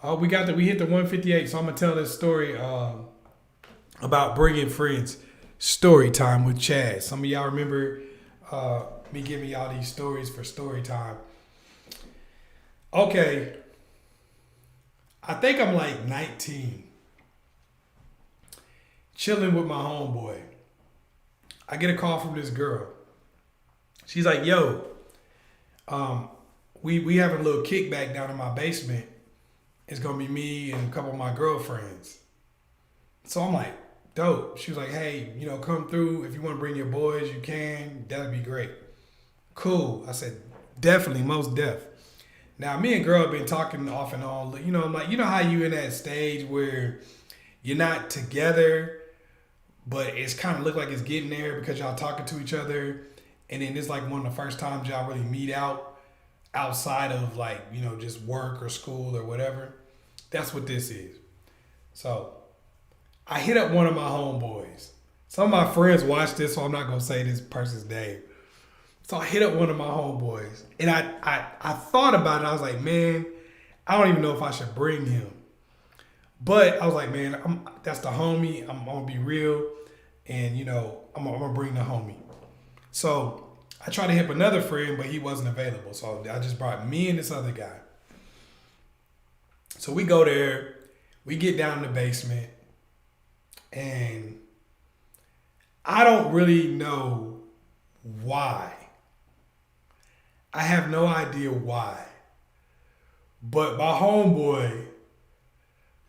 Oh, we hit the 158, so I'm gonna tell this story about bringing friends. Story time with Chazz. Some of y'all remember me giving y'all these stories for story time. Okay, I think I'm like 19, chilling with my homeboy. I get a call from this girl. She's like, yo, we having a little kickback down in my basement. It's gonna be me and a couple of my girlfriends. So I'm like, dope. She was like, hey, you know, come through. If you want to bring your boys, you can. That'd be great. Cool. I said, definitely, most def. Now, me and girl have been talking off and on. You know, I'm like, you know how you in that stage where you're not together, but it's kind of look like it's getting there because y'all talking to each other. And then it's like one of the first times y'all really meet outside of like, you know, just work or school or whatever. That's what this is. So I hit up one of my homeboys. Some of my friends watch this, so I'm not going to say this person's name. So I hit up one of my homeboys. And I thought about it. I was like, man, I don't even know if I should bring him. But I was like, man, that's the homie. I'm going to be real. And, you know, I'm going to bring the homie. So I tried to hit up another friend, but he wasn't available. So I just brought me and this other guy. So we go there. We get down in the basement. And I don't really know why. I have no idea why. But my homeboy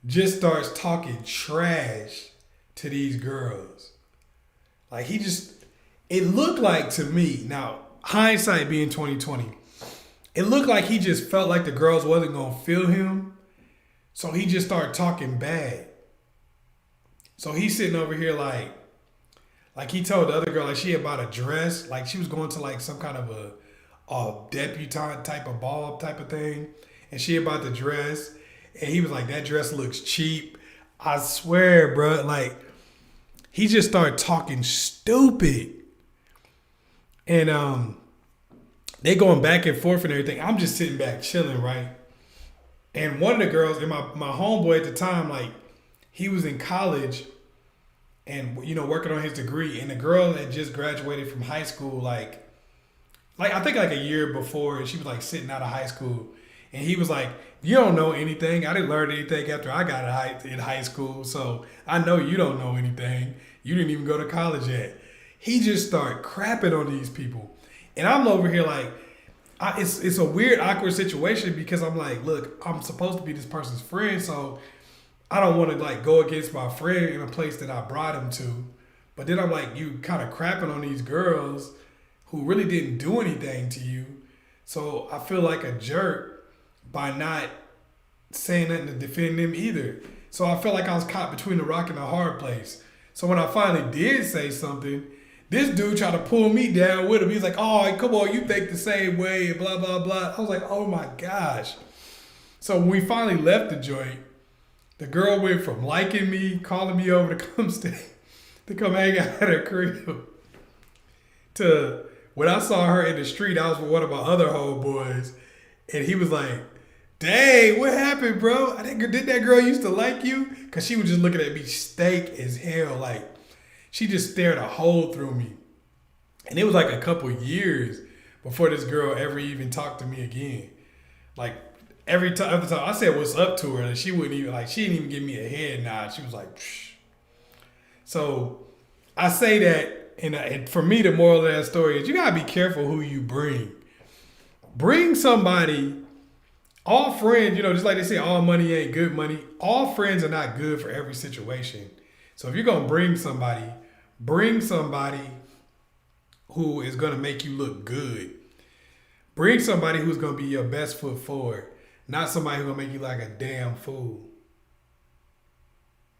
just starts talking trash to these girls. Like it looked like to me, now hindsight being 2020, it looked like he just felt like the girls wasn't gonna feel him. So he just started talking bad. So he's sitting over here like he told the other girl like she had bought a dress, like she was going to like some kind of a debutante type of ball type of thing, and she had bought the dress, and he was like, that dress looks cheap. I swear, bro, like he just started talking stupid, and they going back and forth and everything. I'm just sitting back chilling, right? And one of the girls, and my homeboy at the time, like he was in college and, you know, working on his degree, and the girl had just graduated from high school, like I think like a year before, and she was like sitting out of high school, and he was like, you don't know anything. I didn't learn anything after I got in high school, so I know you don't know anything. You didn't even go to college yet. He just started crapping on these people, and I'm over here like, it's a weird, awkward situation because I'm like, look, I'm supposed to be this person's friend, so I don't want to like go against my friend in a place that I brought him to. But then I'm like, you kind of crapping on these girls who really didn't do anything to you. So I feel like a jerk by not saying nothing to defend them either. So I felt like I was caught between the rock and the hard place. So when I finally did say something, This dude tried to pull me down with him. He's like, oh, come on, you think the same way, and blah, blah, blah. I was like, oh my gosh. So when we finally left the joint, the girl went from liking me, calling me over to come stay, to come hang out at her crib, to when I saw her in the street, I was with one of my other homeboys, and he was like, dang, what happened, bro? Did that girl used to like you? Because she was just looking at me stank as hell. Like, she just stared a hole through me. And it was like a couple years before this girl ever even talked to me again. Like, every time I said what's up to her, and she didn't even give me a head nod. She was like, psh. So I say that, and for me, the moral of that story is you gotta be careful who you bring. Bring somebody. All friends, just like they say, all money ain't good money. All friends are not good for every situation. So if you're gonna bring somebody who is gonna make you look good. Bring somebody who's gonna be your best foot forward, not somebody who's gonna make you like a damn fool.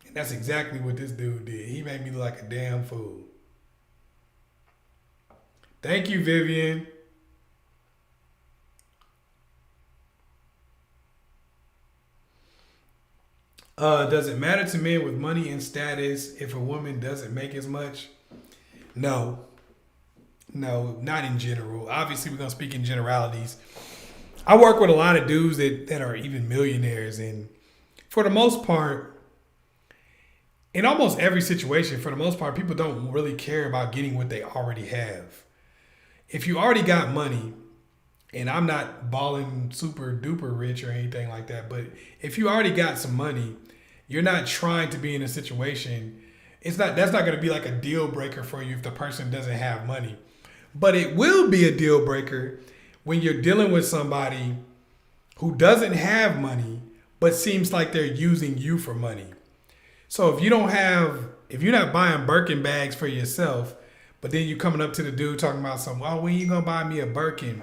And that's exactly what this dude did. He made me look like a damn fool. Thank you, Vivian. Does it matter to men with money and status if a woman doesn't make as much? No, not in general. Obviously, we're going to speak in generalities. I work with a lot of dudes that are even millionaires. And for the most part, in almost every situation, for the most part, people don't really care about getting what they already have. If you already got money, and I'm not balling super duper rich or anything like that, but if you already got some money, you're not trying to be in a situation. That's not going to be like a deal breaker for you if the person doesn't have money. But it will be a deal breaker when you're dealing with somebody who doesn't have money, but seems like they're using you for money. So if you're not buying Birkin bags for yourself, but then you coming up to the dude talking about something, oh, when you going to buy me a Birkin?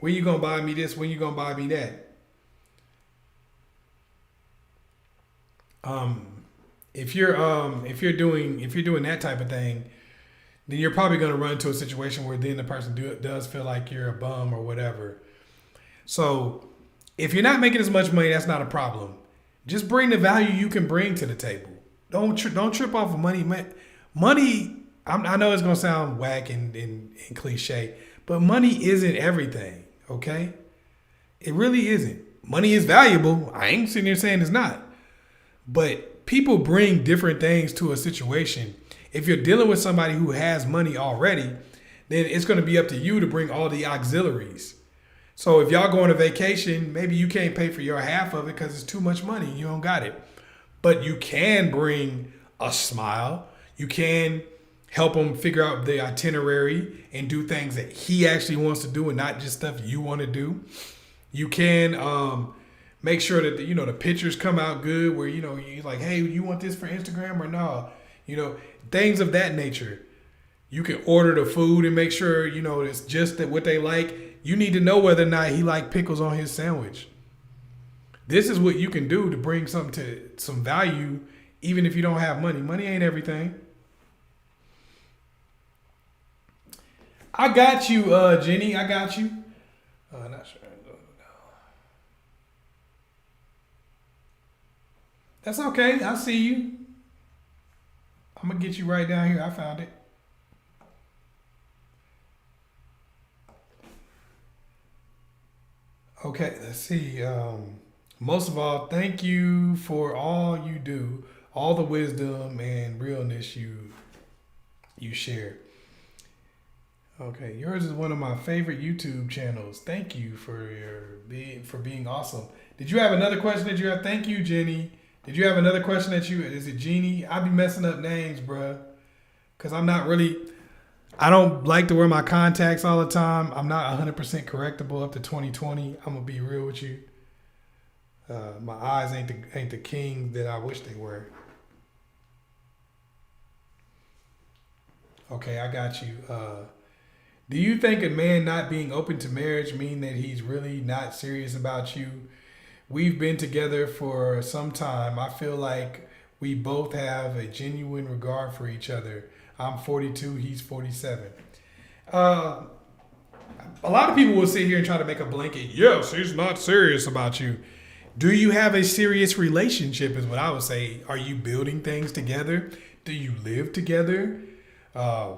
When you gonna buy me this? When you gonna buy me that? If you're doing that type of thing, then you're probably gonna run into a situation where then the person does feel like you're a bum or whatever. So if you're not making as much money, that's not a problem. Just bring the value you can bring to the table. Don't trip off of money. Money. I know it's gonna sound whack and cliche, but money isn't everything. Okay? It really isn't. Money is valuable. I ain't sitting here saying it's not. But people bring different things to a situation. If you're dealing with somebody who has money already, then it's going to be up to you to bring all the auxiliaries. So if y'all go on a vacation, maybe you can't pay for your half of it because it's too much money. You don't got it. But you can bring a smile. You can help him figure out the itinerary and do things that he actually wants to do and not just stuff you want to do. You can make sure that the pictures come out good where you're like, hey, you want this for Instagram or no? Things of that nature. You can order the food and make sure it's just that what they like. You need to know whether or not he like pickles on his sandwich. This is what you can do to bring some value, even if you don't have money. Money ain't everything. I got you, Jenny. I got you. Not sure. That's okay. I see you. I'm going to get you right down here. I found it. Okay, let's see. Most of all, thank you for all you do, all the wisdom and realness you share. Okay, yours is one of my favorite YouTube channels. Thank you for being awesome. Did you have another question that you have? Thank you, Jenny. Did you have another question is it Jeannie? I be messing up names, bruh. Because I don't like to wear my contacts all the time. I'm not 100% correctable up to 2020. I'm going to be real with you. My eyes ain't the king that I wish they were. Okay, I got you. Do you think a man not being open to marriage mean that he's really not serious about you? We've been together for some time. I feel like we both have a genuine regard for each other. I'm 42. He's 47. Uh, a lot of people will sit here and try to make a blanket. Yes, he's not serious about you. Do you have a serious relationship? Is what I would say. Are you building things together? Do you live together? Uh,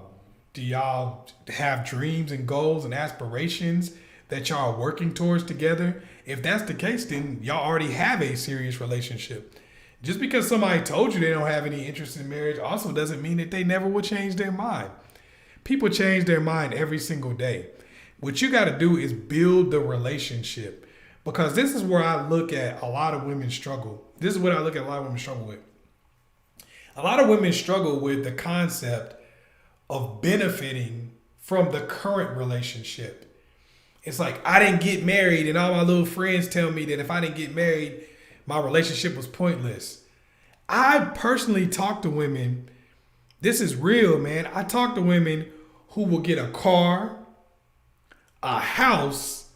do y'all have dreams and goals and aspirations that y'all are working towards together? If that's the case, then y'all already have a serious relationship. Just because somebody told you they don't have any interest in marriage also doesn't mean that they never will change their mind. People change their mind every single day. What you got to do is build the relationship, because this is where I look at a lot of women struggle. This is what I look at a lot of women struggle with. A lot of women struggle with the concept of benefiting from the current relationship. It's like, I didn't get married, and all my little friends tell me that if I didn't get married, my relationship was pointless. I personally talk to women. This is real, man. I talk to women who will get a car, a house,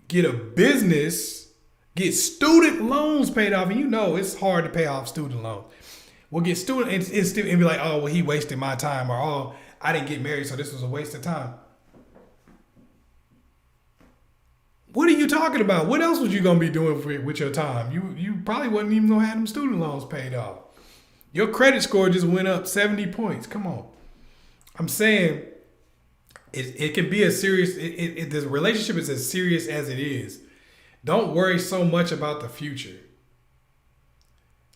get a business, get student loans paid off. And you know it's hard to pay off student loans. We'll get student and be like, oh, well, he wasted my time, or oh, I didn't get married, so this was a waste of time. What are you talking about? What else was you gonna be doing with your time? You probably wasn't even gonna have them student loans paid off. Your credit score just went up 70 points. Come on. I'm saying it can be a serious. The relationship is as serious as it is. Don't worry so much about the future.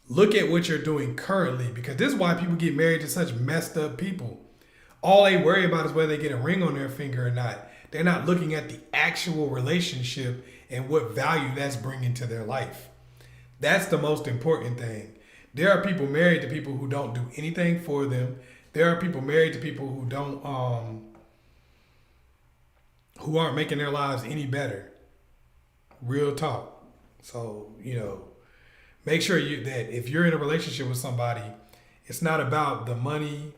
Look at what you're doing currently, because this is why people get married to such messed up people. All they worry about is whether they get a ring on their finger or not. They're not looking at the actual relationship and what value that's bringing to their life. That's the most important thing. There are people married to people who don't do anything for them. There are people married to people who don't, who aren't making their lives any better. Real talk. So, make sure that if you're in a relationship with somebody, it's not about the money.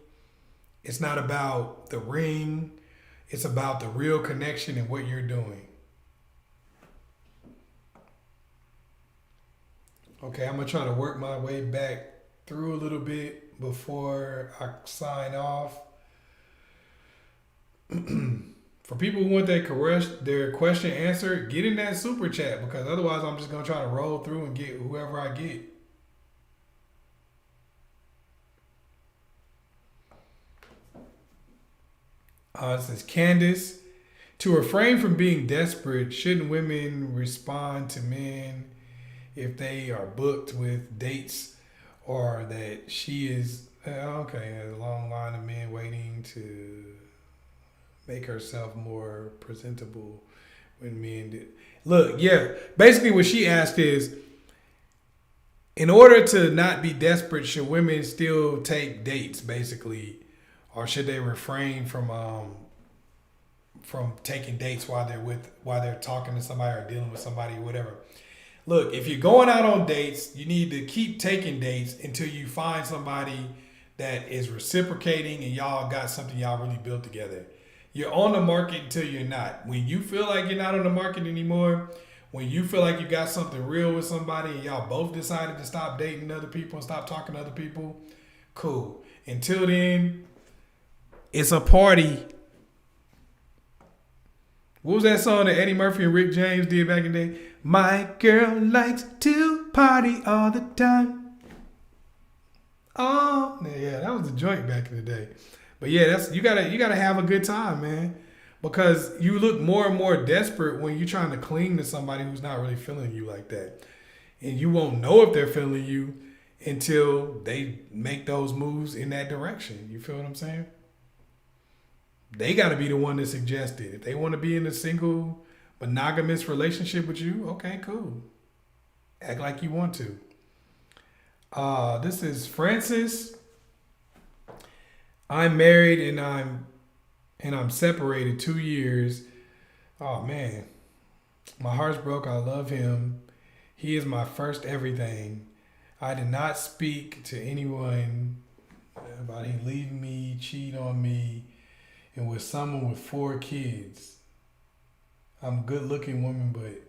It's not about the ring. It's about the real connection and what you're doing. Okay, I'm going to try to work my way back through a little bit before I sign off. For people who want their question answered, get in that super chat, because otherwise I'm just going to try to roll through and get whoever I get. This is Candace. To refrain from being desperate, shouldn't women respond to men if they are booked with dates, or that she is, a long line of men waiting to make herself more presentable when men did. Look, yeah, basically what she asked is, in order to not be desperate, should women still take dates, basically? Or should they refrain from taking dates while they're talking to somebody or dealing with somebody or whatever? Look, if you're going out on dates, you need to keep taking dates until you find somebody that is reciprocating and y'all got something y'all really built together. You're on the market until you're not. When you feel like you're not on the market anymore, when you feel like you got something real with somebody and y'all both decided to stop dating other people and stop talking to other people, cool. Until then, it's a party. What was that song that Eddie Murphy and Rick James did back in the day? My girl likes to party all the time. Oh, yeah, that was the joint back in the day. But yeah, you gotta have a good time, man. Because you look more and more desperate when you're trying to cling to somebody who's not really feeling you like that. And you won't know if they're feeling you until they make those moves in that direction. You feel what I'm saying? They got to be the one that suggested. If they want to be in a single monogamous relationship with you, okay, cool. Act like you want to. This is Francis. I'm married and I'm separated 2 years. Oh man, my heart's broke. I love him. He is my first everything. I did not speak to anyone about him leaving me, cheat on me, and with someone with 4 kids. I'm a good-looking woman, but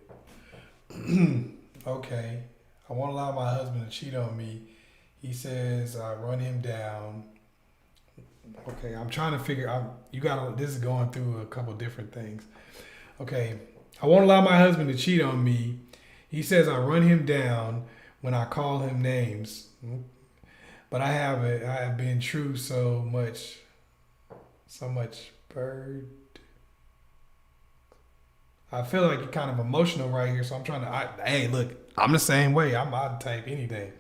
okay. I won't allow my husband to cheat on me. He says I run him down. Okay, I'm trying to figure out. You got this is going through a couple different things. Okay, I won't allow my husband to cheat on me. He says I run him down when I call him names, but I have been true so much bird. I feel like you're kind of emotional right here, so I'm trying to. Hey, look, I'm the same way. I'd type anything.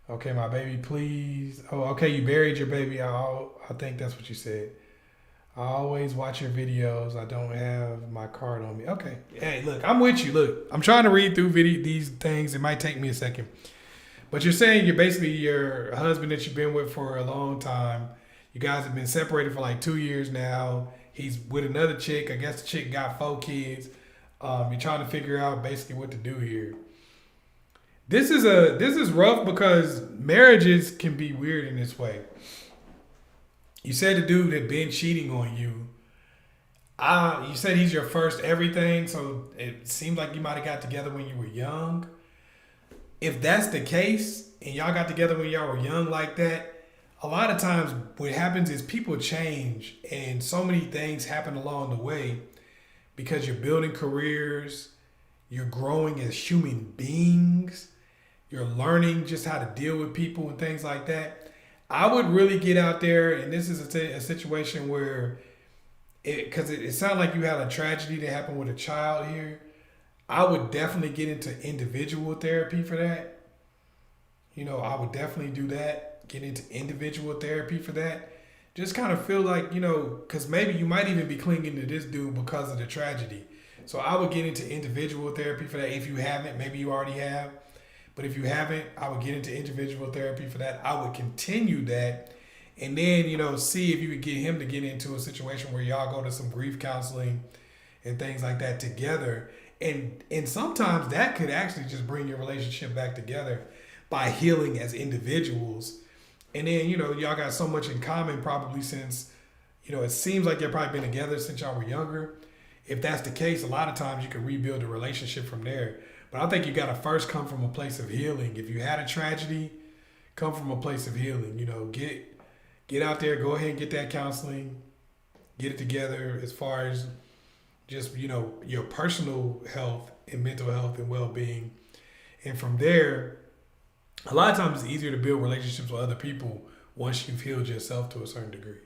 Okay, my baby, please. Oh, okay, you buried your baby. I think that's what you said. I always watch your videos. I don't have my card on me. Okay. Hey, look, I'm with you. Look, I'm trying to read through these things. It might take me a second. But you're saying you're basically your husband that you've been with for a long time. You guys have been separated for like 2 years now. He's with another chick. I guess the chick got 4 kids. You're trying to figure out basically what to do here. This is rough because marriages can be weird in this way. You said the dude had been cheating on you. You said he's your first everything, so it seems like you might have got together when you were young. If that's the case, and y'all got together when y'all were young like that, a lot of times what happens is people change, and so many things happen along the way because you're building careers, you're growing as human beings, you're learning just how to deal with people and things like that. I would really get out there, and this is a situation where, because it sounds like you had a tragedy that happened with a child here. I would definitely get into individual therapy for that. I would definitely do that. Get into individual therapy for that. Just kind of feel like, because maybe you might even be clinging to this dude because of the tragedy. So I would get into individual therapy for that. If you haven't, maybe you already have. But if you haven't, I would get into individual therapy for that. I would continue that. And then, see if you could get him to get into a situation where y'all go to some grief counseling and things like that together. And sometimes that could actually just bring your relationship back together by healing as individuals. And then, y'all got so much in common probably since, it seems like you've probably been together since y'all were younger. If that's the case, a lot of times you can rebuild a relationship from there. But I think you got to first come from a place of healing. If you had a tragedy, come from a place of healing. Get out there, go ahead and get that counseling, get it together as far as just, your personal health and mental health and well-being. And from there, a lot of times it's easier to build relationships with other people once you've healed yourself to a certain degree.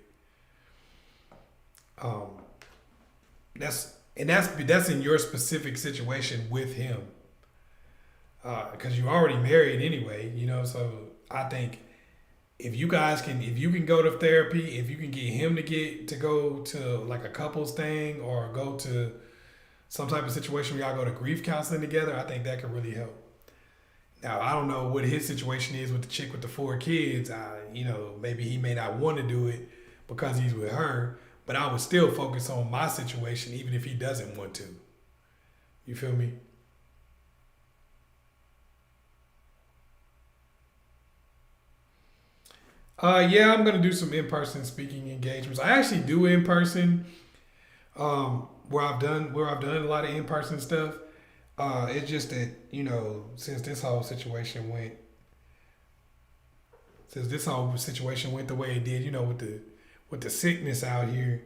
That's in your specific situation with him. Because you're already married anyway, so I think if you can go to therapy, if you can get him to go to like a couples thing or go to some type of situation where y'all go to grief counseling together, I think that could really help. Now, I don't know what his situation is with the chick with the 4 kids. Maybe he may not want to do it because he's with her, but I would still focus on my situation even if he doesn't want to. You feel me? Yeah, I'm gonna do some in-person speaking engagements. I actually do in-person, where I've done a lot of in-person stuff. It's just that since this whole situation went the way it did, with the sickness out here,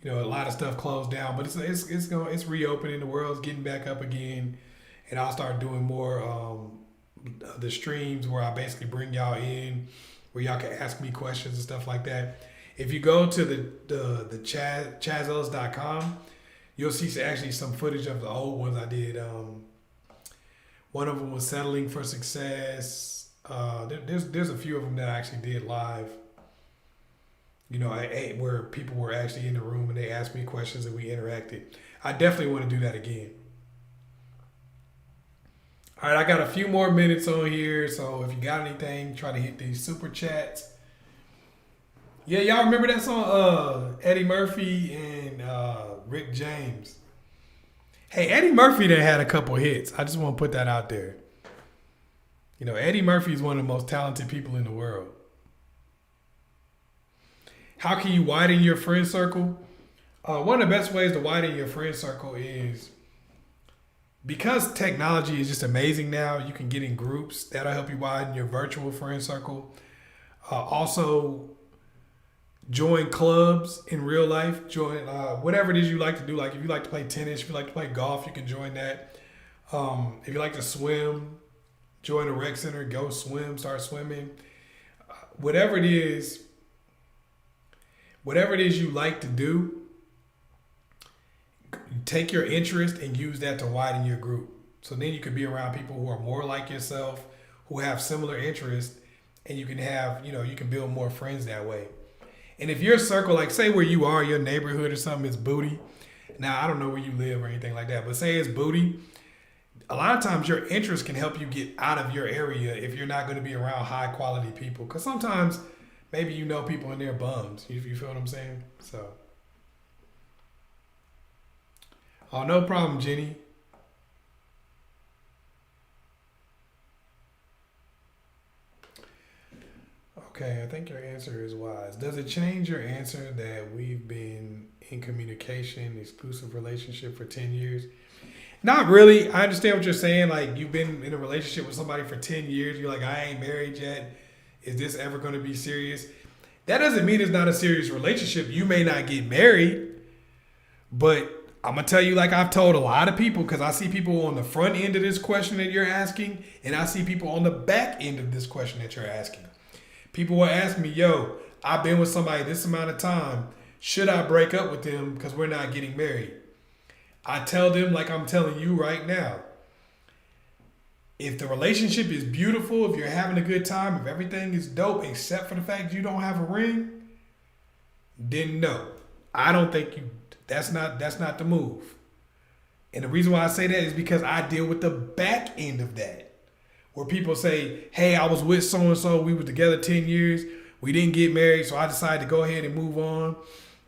a lot of stuff closed down. But it's reopening. The world's getting back up again, and I'll start doing more the streams where I basically bring y'all in, where y'all can ask me questions and stuff like that. If you go to the ChazzEllis.com, you'll see actually some footage of the old ones I did. One of them was Settling for Success. There's a few of them that I actually did live. Where people were actually in the room and they asked me questions and we interacted. I definitely want to do that again. All right, I got a few more minutes on here, so if you got anything, try to hit these super chats. Yeah, y'all remember that song, Eddie Murphy and Rick James? Hey, Eddie Murphy done had a couple hits. I just want to put that out there. Eddie Murphy is one of the most talented people in the world. How can you widen your friend circle? One of the best ways to widen your friend circle is, because technology is just amazing now, you can get in groups. That'll help you widen your virtual friend circle. Also, join clubs in real life. Join whatever it is you like to do. Like if you like to play tennis, if you like to play golf, you can join that. If you like to swim, join a rec center. Go swim. Start swimming. Whatever it is you like to do, take your interest and use that to widen your group. So then you can be around people who are more like yourself, who have similar interests, and you can have, you can build more friends that way. And if your circle, like say where you are, your neighborhood or something is booty. Now, I don't know where you live or anything like that, but say it's booty. A lot of times your interest can help you get out of your area if you're not going to be around high quality people. Because sometimes maybe people and they're bums. You feel what I'm saying? So. Oh, no problem, Jenny. Okay, I think your answer is wise. Does it change your answer that we've been in communication, exclusive relationship for 10 years? Not really. I understand what you're saying. Like you've been in a relationship with somebody for 10 years. You're like, I ain't married yet. Is this ever going to be serious? That doesn't mean it's not a serious relationship. You may not get married, but I'm going to tell you like I've told a lot of people, because I see people on the front end of this question that you're asking, and I see people on the back end of this question that you're asking. People will ask me, yo, I've been with somebody this amount of time. Should I break up with them because we're not getting married? I tell them like I'm telling you right now. If the relationship is beautiful, if you're having a good time, if everything is dope, except for the fact you don't have a ring, then no. I don't think that's not the move. And the reason why I say that is because I deal with the back end of that. Where people say, hey, I was with so-and-so, we were together 10 years, we didn't get married, so I decided to go ahead and move on.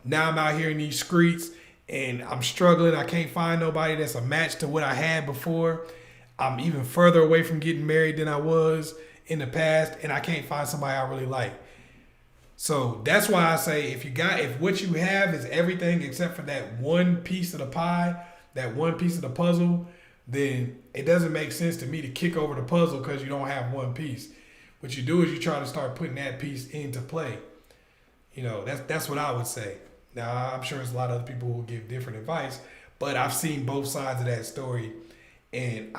Now I'm out here in these streets and I'm struggling. I can't find nobody that's a match to what I had before. I'm even further away from getting married than I was in the past, and I can't find somebody I really like. So that's why I say if what you have is everything except for that one piece of the pie, that one piece of the puzzle, then it doesn't make sense to me to kick over the puzzle because you don't have one piece. What you do is you try to start putting that piece into play. That's what I would say. Now, I'm sure there's a lot of other people who will give different advice, but I've seen both sides of that story. And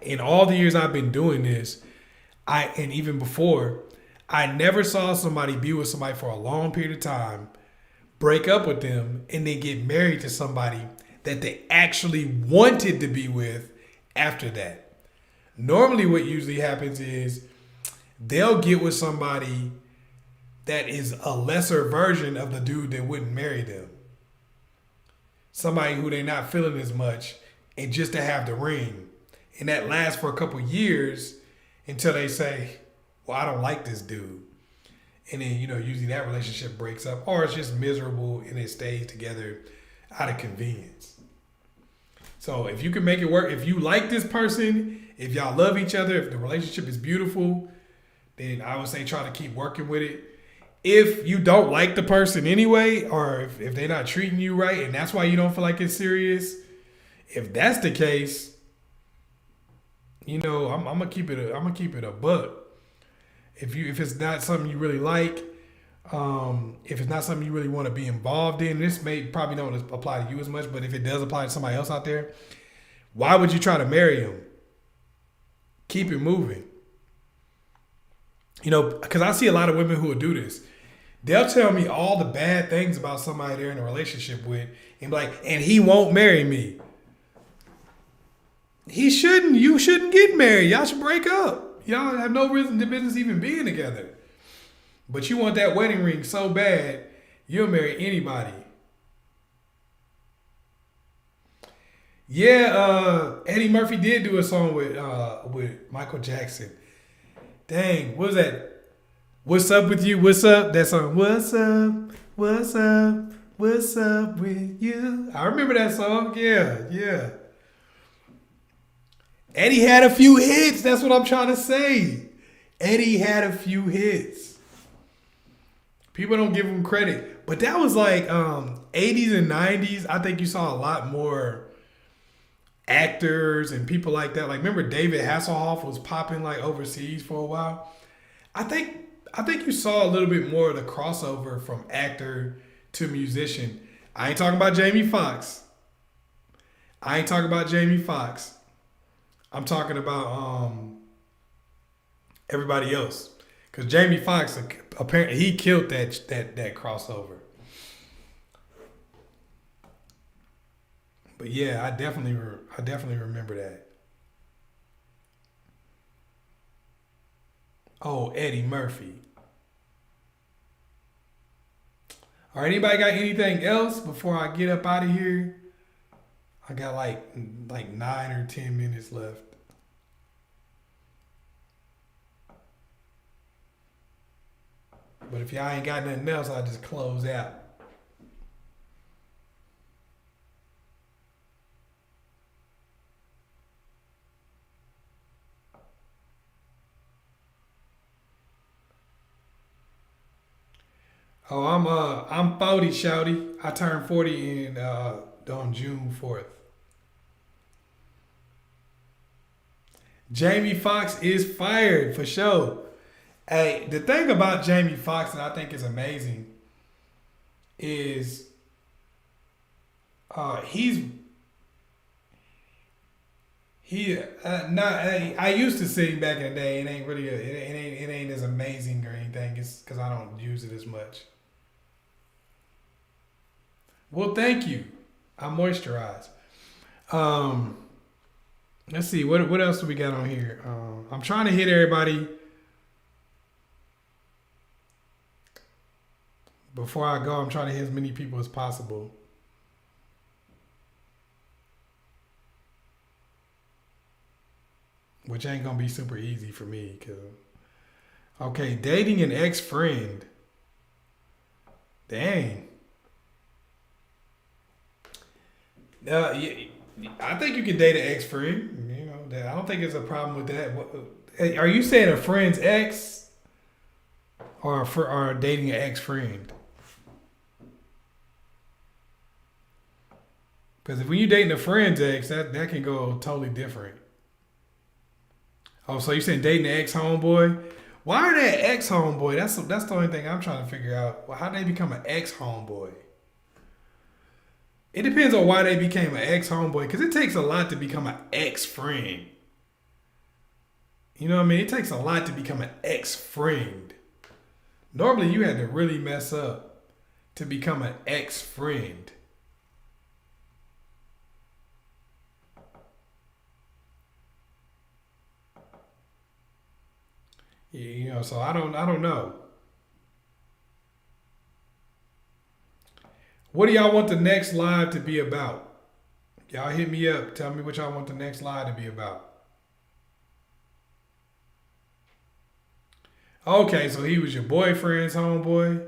in all the years I've been doing this, and even before, I never saw somebody be with somebody for a long period of time, break up with them, and then get married to somebody that they actually wanted to be with after that. Normally what usually happens is they'll get with somebody that is a lesser version of the dude that wouldn't marry them. Somebody who they're not feeling as much, and just to have the ring. And that lasts for a couple years until they say, well, I don't like this dude. And then, usually that relationship breaks up, or it's just miserable and it stays together out of convenience. So if you can make it work, if you like this person, if y'all love each other, if the relationship is beautiful, then I would say try to keep working with it. If you don't like the person anyway, or if they're not treating you right, and that's why you don't feel like it's serious, if that's the case, I'm gonna keep it a buck. If it's not something you really like, if it's not something you really want to be involved in, this may probably don't apply to you as much, but if it does apply to somebody else out there, why would you try to marry him? Keep it moving. Because I see a lot of women who will do this. They'll tell me all the bad things about somebody they're in a relationship with and be like, and he won't marry me. He shouldn't. You shouldn't get married. Y'all should break up. Y'all have no reason to business even being together. But you want that wedding ring so bad, you'll marry anybody. Yeah, Eddie Murphy did do a song with Michael Jackson. Dang, what was that? What's up with you? What's up? That song. What's up? What's up? What's up with you? I remember that song. Yeah. Eddie had a few hits. That's what I'm trying to say. Eddie had a few hits. People don't give him credit. But that was like 80s and 90s. I think you saw a lot more actors and people like that. Like, remember David Hasselhoff was popping like overseas for a while? I think I think you saw a little bit more of the crossover from actor to musician. I ain't talking about Jamie Foxx. I'm talking about everybody else. Because Jamie Foxx, apparently, he killed that crossover. But yeah, I definitely remember that. Oh, Eddie Murphy. All right, anybody got anything else before I get up out of here? I got like 9 or 10 minutes left. But if y'all ain't got nothing else, I'll just close out. Oh, I'm 40, shouty. I turned 40 on June 4th. Jamie Foxx is fired for sure. Hey, the thing about Jamie Foxx that I think is amazing is he not. I used to sing back in the day. It ain't really it ain't as amazing or anything. It's because I don't use it as much. Well, thank you. I moisturize. Let's see what else do we got on here. I'm trying to hit everybody before I go. I'm trying to hit as many people as possible. Which ain't gonna be super easy for me, cause okay, dating an ex-friend. Dang. Yeah, I think you can date an ex-friend. You know, I don't think there's a problem with that. Are you saying a friend's ex, or dating an ex-friend? Because if when you dating a friend's ex, that can go totally different. Oh, so you're saying dating an ex-homeboy? Why are they an ex-homeboy? That's the only thing I'm trying to figure out. Well, how did they become an ex-homeboy? It depends on why they became an ex-homeboy, because it takes a lot to become an ex-friend. You know what I mean? It takes a lot to become an ex-friend. Normally, you had to really mess up to become an ex-friend. You know, so I don't know. What do y'all want the next live to be about? Y'all hit me up. Tell me what y'all want the next live to be about. Okay, so he was your boyfriend's homeboy.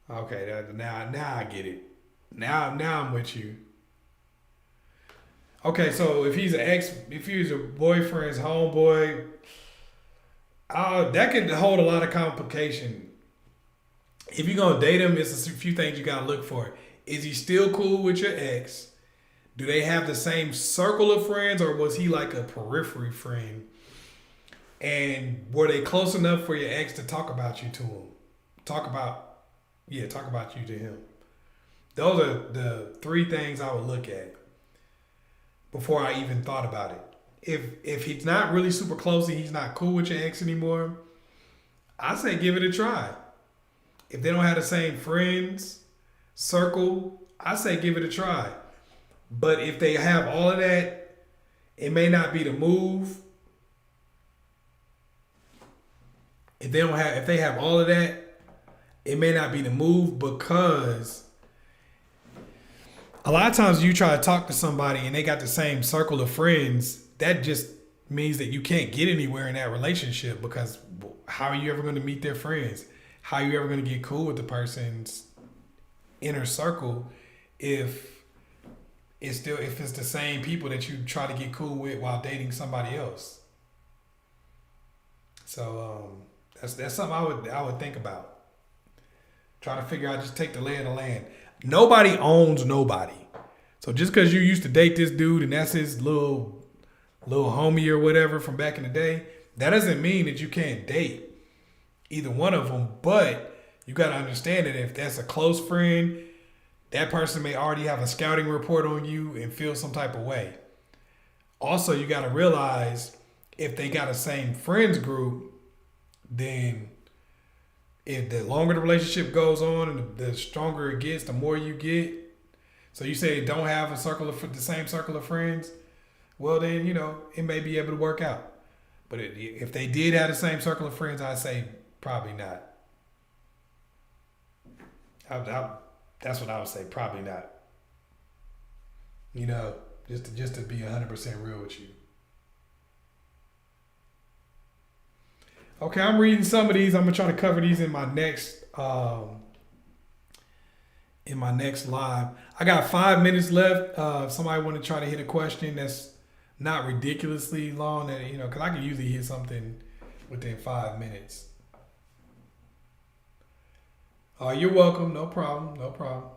Okay, now I get it. Now I'm with you. Okay, so if he was your boyfriend's homeboy, that could hold a lot of complication. If you're going to date him, it's a few things you got to look for. Is he still cool with your ex? Do they have the same circle of friends, or was he like a periphery friend? And were they close enough for your ex to talk about you to him? Talk about you to him. Those are the 3 things I would look at before I even thought about it. If he's not really super close and he's not cool with your ex anymore, I say give it a try. If they don't have the same friends circle, I say give it a try. But if they have all of that, it may not be the move. If they have all of that, it may not be the move, because a lot of times you try to talk to somebody and they got the same circle of friends, that just means that you can't get anywhere in that relationship, because how are you ever going to meet their friends? How are you ever going to get cool with the person's inner circle if it's the same people that you try to get cool with while dating somebody else? So that's something I would think about. Trying to figure out, just take the lay of the land. Nobody owns nobody. So just because you used to date this dude and that's his little homie or whatever from back in the day, that doesn't mean that you can't date. either one of them, but you got to understand that if that's a close friend, that person may already have a scouting report on you and feel some type of way. Also, you got to realize if they got a same friends group, then if the longer the relationship goes on and the stronger it gets, the more you get. So you say don't have the same circle of friends. Well, then, it may be able to work out. But if they did have the same circle of friends, I'd say probably not. That's what I would say. Probably not. Just to be 100% real with you. Okay, I'm reading some of these. I'm gonna try to cover these in my next live. I got 5 minutes left. If somebody want to try to hit a question that's not ridiculously long, that because I can usually hit something within 5 minutes. You're welcome. No problem. No problem.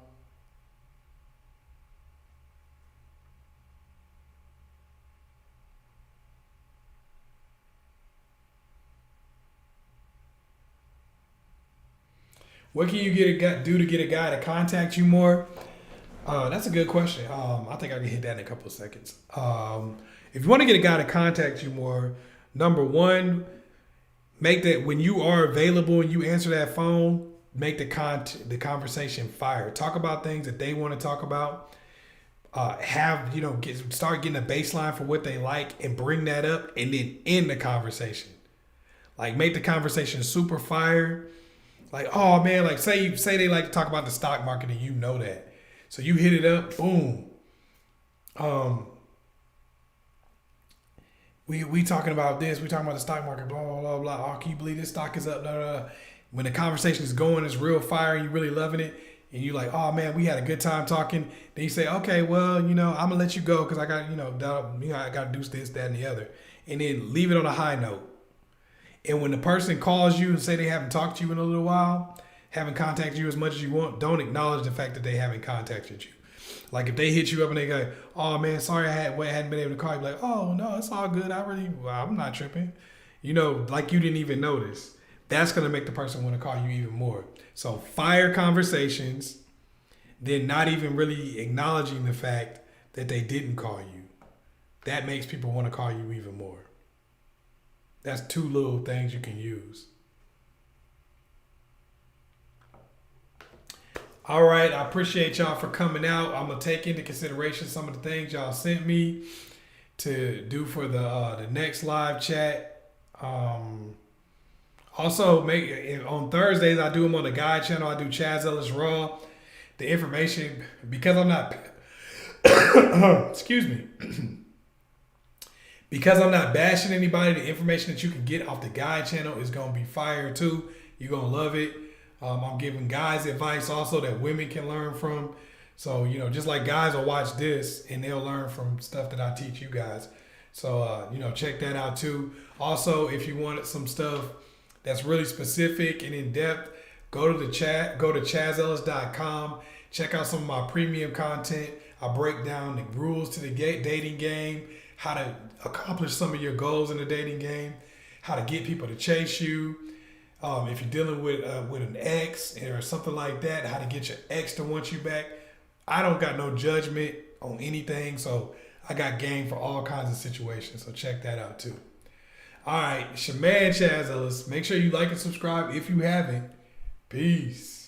What can you do to get a guy to contact you more? That's a good question. I think I can hit that in a couple of seconds. If you want to get a guy to contact you more, number one, make that when you are available and you answer that phone, make the conversation fire. Talk about things that they want to talk about. Start getting a baseline for what they like and bring that up, and then end the conversation. Like, make the conversation super fire. Like, oh man, like say they like to talk about the stock market and you know that. So you hit it up, boom. We talking about this, we talking about the stock market, blah, blah, blah, blah. Oh, can you believe this stock is up, blah, blah, blah. When the conversation is going, it's real fire, and you really loving it, and you like, oh man, we had a good time talking. Then you say, okay, well, I'm gonna let you go because I got, I got to do this, that, and the other. And then leave it on a high note. And when the person calls you and say they haven't talked to you in a little while, haven't contacted you as much as you want, don't acknowledge the fact that they haven't contacted you. Like if they hit you up and they go, oh man, sorry I hadn't been able to call you. Like, oh no, it's all good. I'm not tripping. Like you didn't even notice. That's going to make the person want to call you even more. So fire conversations, then not even really acknowledging the fact that they didn't call you. That makes people want to call you even more. That's 2 little things you can use. All right, I appreciate y'all for coming out. I'm gonna take into consideration some of the things y'all sent me to do for the next live chat. Also, on Thursdays I do them on the Guy channel. I do Chazz Ellis Raw. The information, because I'm not, excuse me. Because I'm not bashing anybody, the information that you can get off the Guy channel is going to be fire too. You're going to love it. I'm giving guys advice also that women can learn from. So, just like guys will watch this and they'll learn from stuff that I teach you guys. So, check that out too. Also, if you wanted some stuff that's really specific and in depth, go to ChazzEllis.com. Check out some of my premium content. I break down the rules to the dating game, how to accomplish some of your goals in the dating game, how to get people to chase you. If you're dealing with an ex or something like that, how to get your ex to want you back. I don't got no judgment on anything, so I got game for all kinds of situations. So check that out too. All right, it's your man Chazz Ellis. Make sure you like and subscribe if you haven't. Peace.